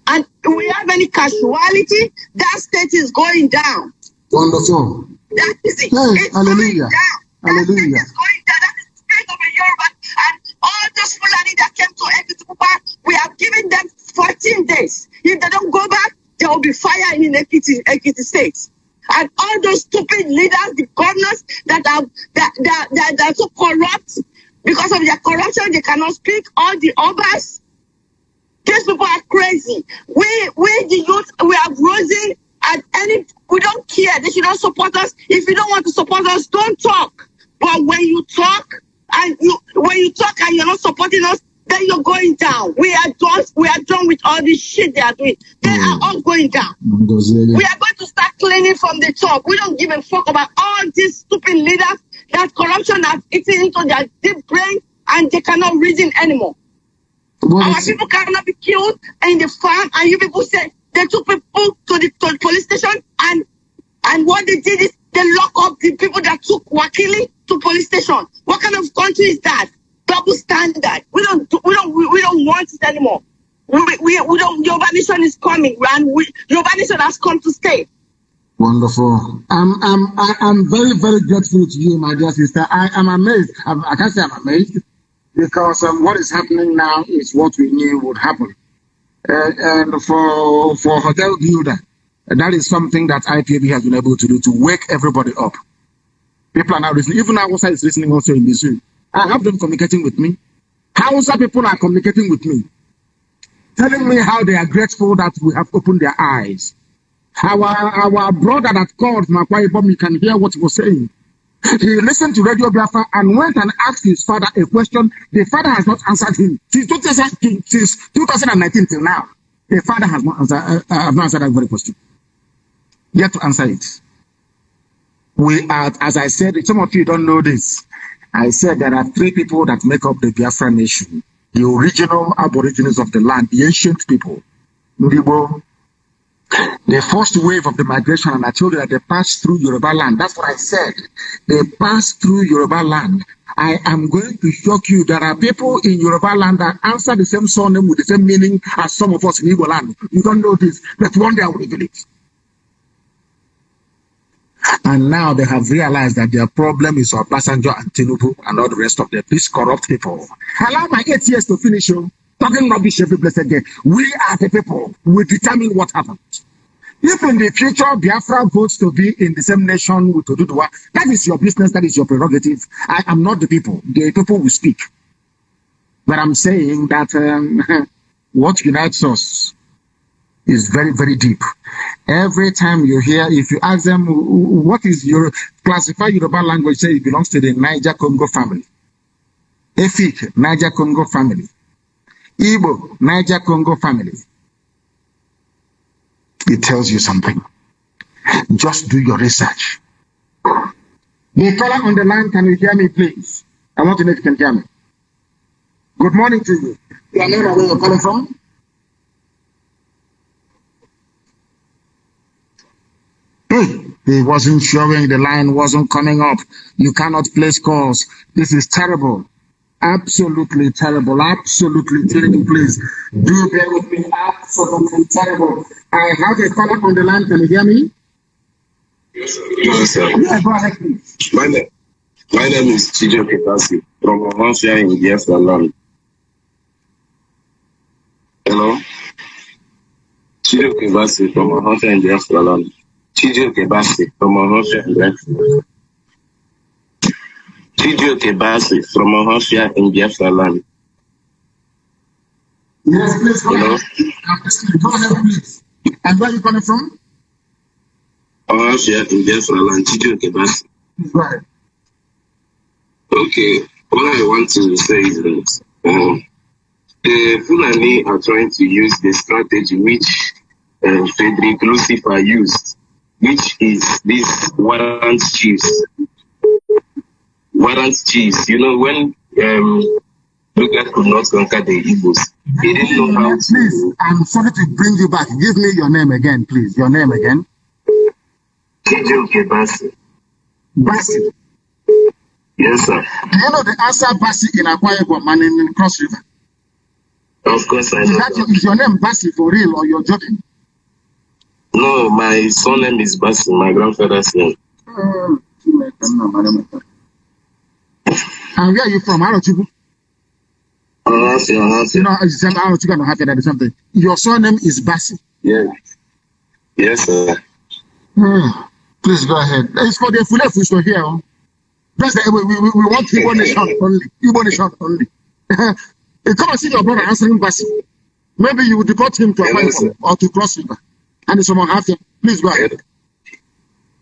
[SPEAKER 2] and we have any casualty, that state is going down.
[SPEAKER 1] Wonderful.
[SPEAKER 2] That is it.
[SPEAKER 1] Hey,
[SPEAKER 2] it's
[SPEAKER 1] hallelujah.
[SPEAKER 2] Going down.
[SPEAKER 1] Hallelujah.
[SPEAKER 2] That state is going down. That is the spirit of a Yoruba. And all those Fulani that came to Ekiti, we have given them 14 days. If they don't go back, there will be fire in Ekiti State. And all those stupid leaders, the governors that are so corrupt, because of their corruption, they cannot speak. All the others, these people are crazy. We the youth, we are risen at we don't care. They should not support us. If you don't want to support us, don't talk. But when you talk and you're not supporting us, then you're going down. We are done with all this shit they are doing. They are all going down. We are going to start cleaning from the top. We don't give a fuck about all these stupid leaders that corruption has eaten into their deep brain and they cannot reason anymore. Our people cannot be killed in the farm, and you people say they took people to the police station and what they did is they lock up the people that took Wakili to police station. What kind of country is that? Double standard. We don't want it anymore. We don't. Yoruba nation is coming, and Yoruba nation has come to stay.
[SPEAKER 1] Wonderful. I'm very, very grateful to you, my dear sister. I am amazed. I can't say I'm amazed because what is happening now is what we knew would happen. And for Hotel Gilda, that is something that IPAB has been able to do to wake everybody up. People are now listening. Even Hausa is listening also in this room. I have them communicating with me. Hausa people are communicating with me, telling me how they are grateful that we have opened their eyes. Our brother that called Makwa Ibom, you can hear what he was saying. He listened to Radio Biafra and went and asked his father a question. The father has not answered him since 2019 till now. The father has not answered that very question. Yet to answer it. We are, as I said, some of you don't know this. I said there are three people that make up the Biafra nation. The original aborigines of the land, the ancient people. Ndibo, the first wave of the migration, and I told you that they passed through Yoruba land. That's what I said. They passed through Yoruba land. I am going to shock you. There are people in Yoruba land that answer the same surname with the same meaning as some of us in Igbo land. You don't know this, but one day I will reveal it. And now they have realized that their problem is Obasanjo and Tinubu and all the rest of them. These corrupt people. Allow my 8 years to finish. Talking rubbish every blessed day. We are the people. We determine what happens. If in the future Biafra votes to be in the same nation with Oduduwa, that is your business, that is your prerogative. I am not the people. The people will speak. But I'm saying that what unites us is very, very deep. Every time you hear, if you ask them, what is your, classify Yoruba language, say it belongs to the Niger-Congo family. Efik, Niger-Congo family. Igbo, Niger-Congo family. It tells you something. Just do your research. The caller on the line, can you hear me, please? I want to know if you can hear me. Good morning to you. Your name and where you're calling from? It wasn't showing, the line wasn't coming up. You cannot place calls. This is terrible. Absolutely terrible. Absolutely terrible. Please do bear with me. Absolutely terrible. I have a caller on the line. Can you hear me?
[SPEAKER 10] Yes, sir.
[SPEAKER 1] Yeah, go ahead, please.
[SPEAKER 10] My name is Chijo Kepasi from Ohafia in Biafraland. Hello? Chijo Kepasi from Ohafia in Biafraland. Chijo Kepasi from Ohafia in Biafraland. Chijo Kepasi from Ohafia in Biafraland.
[SPEAKER 1] Yes, please go
[SPEAKER 10] Hello?
[SPEAKER 1] ahead. Go ahead, please. And where are you coming from?
[SPEAKER 10] Ohafia in Biafraland. Chijo Kepasi.
[SPEAKER 1] Go ahead.
[SPEAKER 10] Okay, what I want to say is that the Fulani are trying to use the strategy which Frederick Lucifer used, which is this warrant chiefs. Warrant chiefs, you know, when Lucas could not conquer the Igbos, he didn't know how to.
[SPEAKER 1] Please, I'm sorry to bring you back. Give me your name again, please. Your name again.
[SPEAKER 10] Basi.
[SPEAKER 1] Basi.
[SPEAKER 10] Yes, sir.
[SPEAKER 1] Do you know the answer Basi in Akwa Ibom and in Cross River?
[SPEAKER 10] Of course I know.
[SPEAKER 1] Is your name Basi for real or you're joking?
[SPEAKER 10] No, my surname is Basi, my grandfather's name.
[SPEAKER 1] And where are you from? Arochubu?
[SPEAKER 10] You
[SPEAKER 1] know, it's Arochubu and Ohafia, that is something. Your surname is Basi.
[SPEAKER 10] Yeah. Yes, sir.
[SPEAKER 1] Please go ahead. It's for the Fulefu to hear. That's the, we want Igbo nation only. Igbo nation only. Come and see your brother answering Basi. Maybe you would deport him to Akwa or to Cross River. And it's from Ohafia. Please go ahead.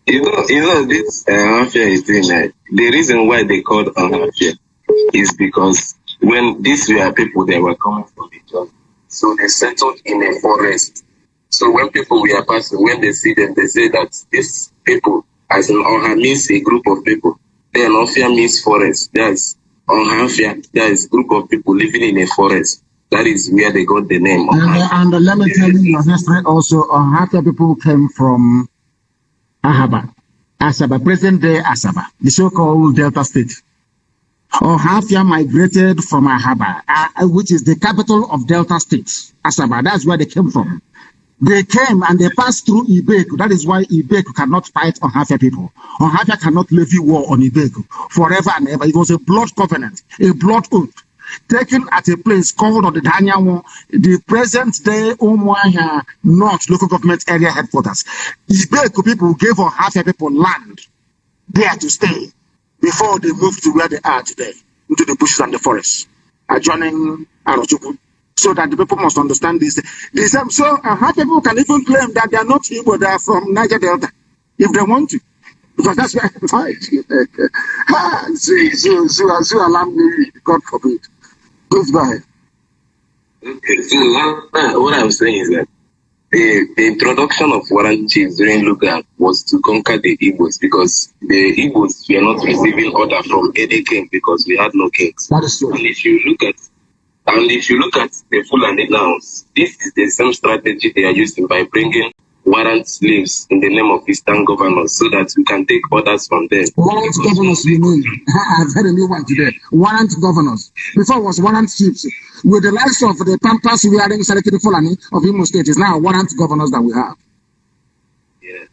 [SPEAKER 10] You know this Ohafia is doing the reason why they called Ohafia is because when these were people that were coming from the job, so they settled in a forest. So when people were passing, when they see them, they say that these people, as in Oha means a group of people. Then Ohafia means forest. That's Ohafia. That is a group of people living in a forest. That is where they got the name.
[SPEAKER 1] And let me tell you your history also. Ohafia people came from Ahaba, Asaba, present day Asaba, the so-called Delta State. Ohafia migrated from Ahaba, which is the capital of Delta State, Asaba. That's where they came from. They came and they passed through Ibeku. That is why Ibeku cannot fight Ohafia people. Ohafia cannot levy war on Ibeku forever and ever. It was a blood covenant, a blood oath, taken at a place called on the Danyawo, the present-day Umuahia North local government area headquarters. Ibeku people gave Ohafia people land there to stay before they moved to where they are today, into the bushes and the forests, adjoining Arochukwu. So that the people must understand this. So Ohafia people can even claim that they are not Igbo, they are from Niger Delta, if they want to. Because that's where I fight. So allow me, God forbid. Please go ahead.
[SPEAKER 10] Okay, so what I was saying is that the introduction of warrant chiefs during Luga was to conquer the Igbos because the Igbos were not receiving order from any king because we had no kings.
[SPEAKER 1] That is true.
[SPEAKER 10] And if you look at the Fulani now, this is the same strategy they are using by bringing warrant slaves in the name of Eastern governors so that we can take orders from them.
[SPEAKER 1] Warrant governors, you mean? I've heard a new one today. Warrant governors. Before it was warrant chiefs. With the likes of the Pampas wearing Salakiri Fulani of Imo State, is now warrant governors that we have.
[SPEAKER 10] Yeah.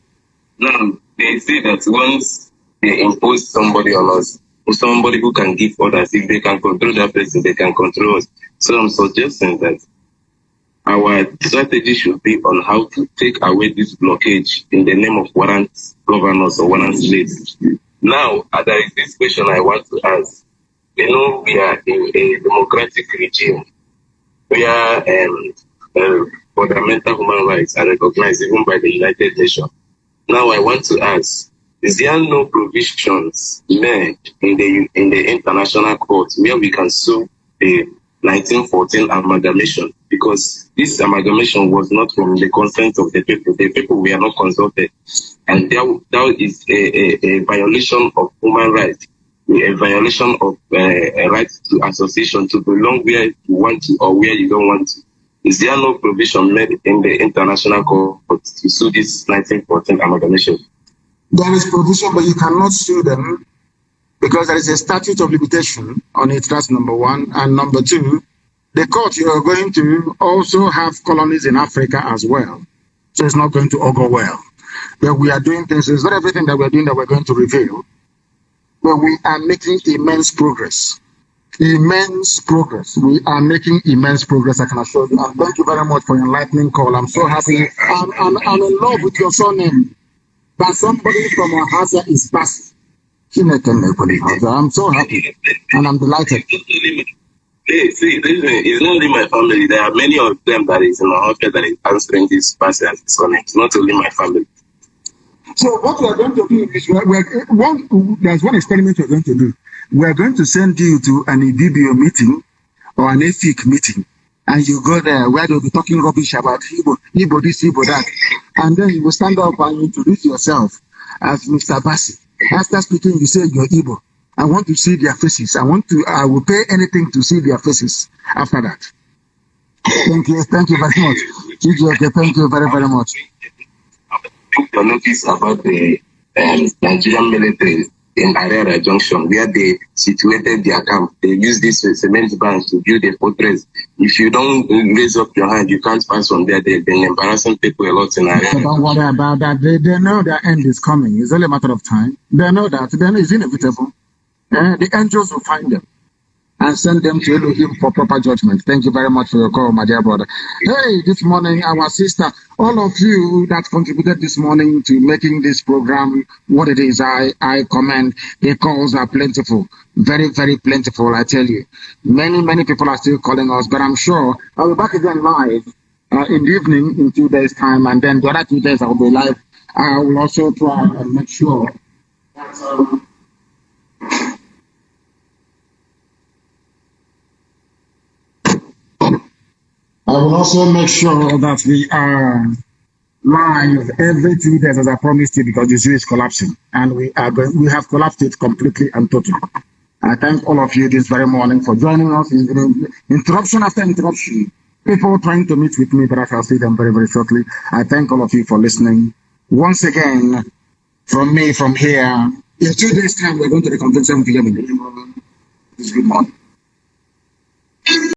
[SPEAKER 10] Now, they say that once they impose somebody on us, or somebody who can give orders, if they can control that person, they can control us. So I'm suggesting that our strategy should be on how to take away this blockage in the name of warrant governors or warrant slaves. Now, there is this question I want to ask. You know, we are in a democratic regime where fundamental human rights are recognized even by the United Nations. Now, I want to ask, is there no provisions made in the international court where we can sue the 1914 amalgamation? Because this amalgamation was not from the consent of the people. The people were not consulted. And that is a violation of human rights, a violation of a right to association, to belong where you want to or where you don't want to. Is there no provision made in the international court to sue this 1914 amalgamation?
[SPEAKER 1] There is provision, but you cannot sue them because there is a statute of limitation on it. That's number one. And number two, the court, you are going to also have colonies in Africa as well. So it's not going to all go well. But we are doing things. It's not everything that we're doing that we're going to reveal. But we are making immense progress. Immense progress. We are making immense progress, I can assure you. And thank you very much for your enlightening call. I'm so happy. I'm in love with your surname. But somebody from Oaxaca is passing. I'm so happy and I'm delighted.
[SPEAKER 10] Hey, see, it's not only my family. There are many of them that is in Oaxaca that is answering this person as his surname. It's not only my family.
[SPEAKER 1] So what we are going to do is there's one experiment we're going to do. We're going to send you to an IBBO meeting or an EFIC meeting, and you go there where they'll be talking rubbish about Igbo this, Igbo that, and then you will stand up and introduce yourself as Mr. Bassi. After speaking, you say you're Igbo. I want to see their faces. I will pay anything to see their faces after that. Thank you very much. Okay, thank you very, very much.
[SPEAKER 10] Your notice about the Nigerian military in Arera Junction, where they situated their camp. They use this cement bank to build a fortress. If you don't raise up your hand, you can't pass on there. They've been embarrassing people a lot in Arera.
[SPEAKER 1] Don't worry about that. They know their end is coming. It's only a matter of time. They know that. Then it's inevitable. The angels will find them and send them to Elohim for proper judgment. Thank you very much for your call, my dear brother. Hey, this morning, our sister, all of you that contributed this morning to making this program what it is, I commend. The calls are plentiful, very, very plentiful, I tell you. Many, many people are still calling us, but I'm sure I'll be back again live in the evening in 2 days' time, and then the other 2 days I'll be live. I will also try and make sure that I will also make sure that we are live every 2 days, as I promised you, because the zoo is collapsing, and we have collapsed it completely and totally. I thank all of you this very morning for joining us in interruption after interruption. People trying to meet with me, but I shall see them very, very shortly. I thank all of you for listening. Once again, from me, from here, in 2 days' time, we're going to the convention. Good morning.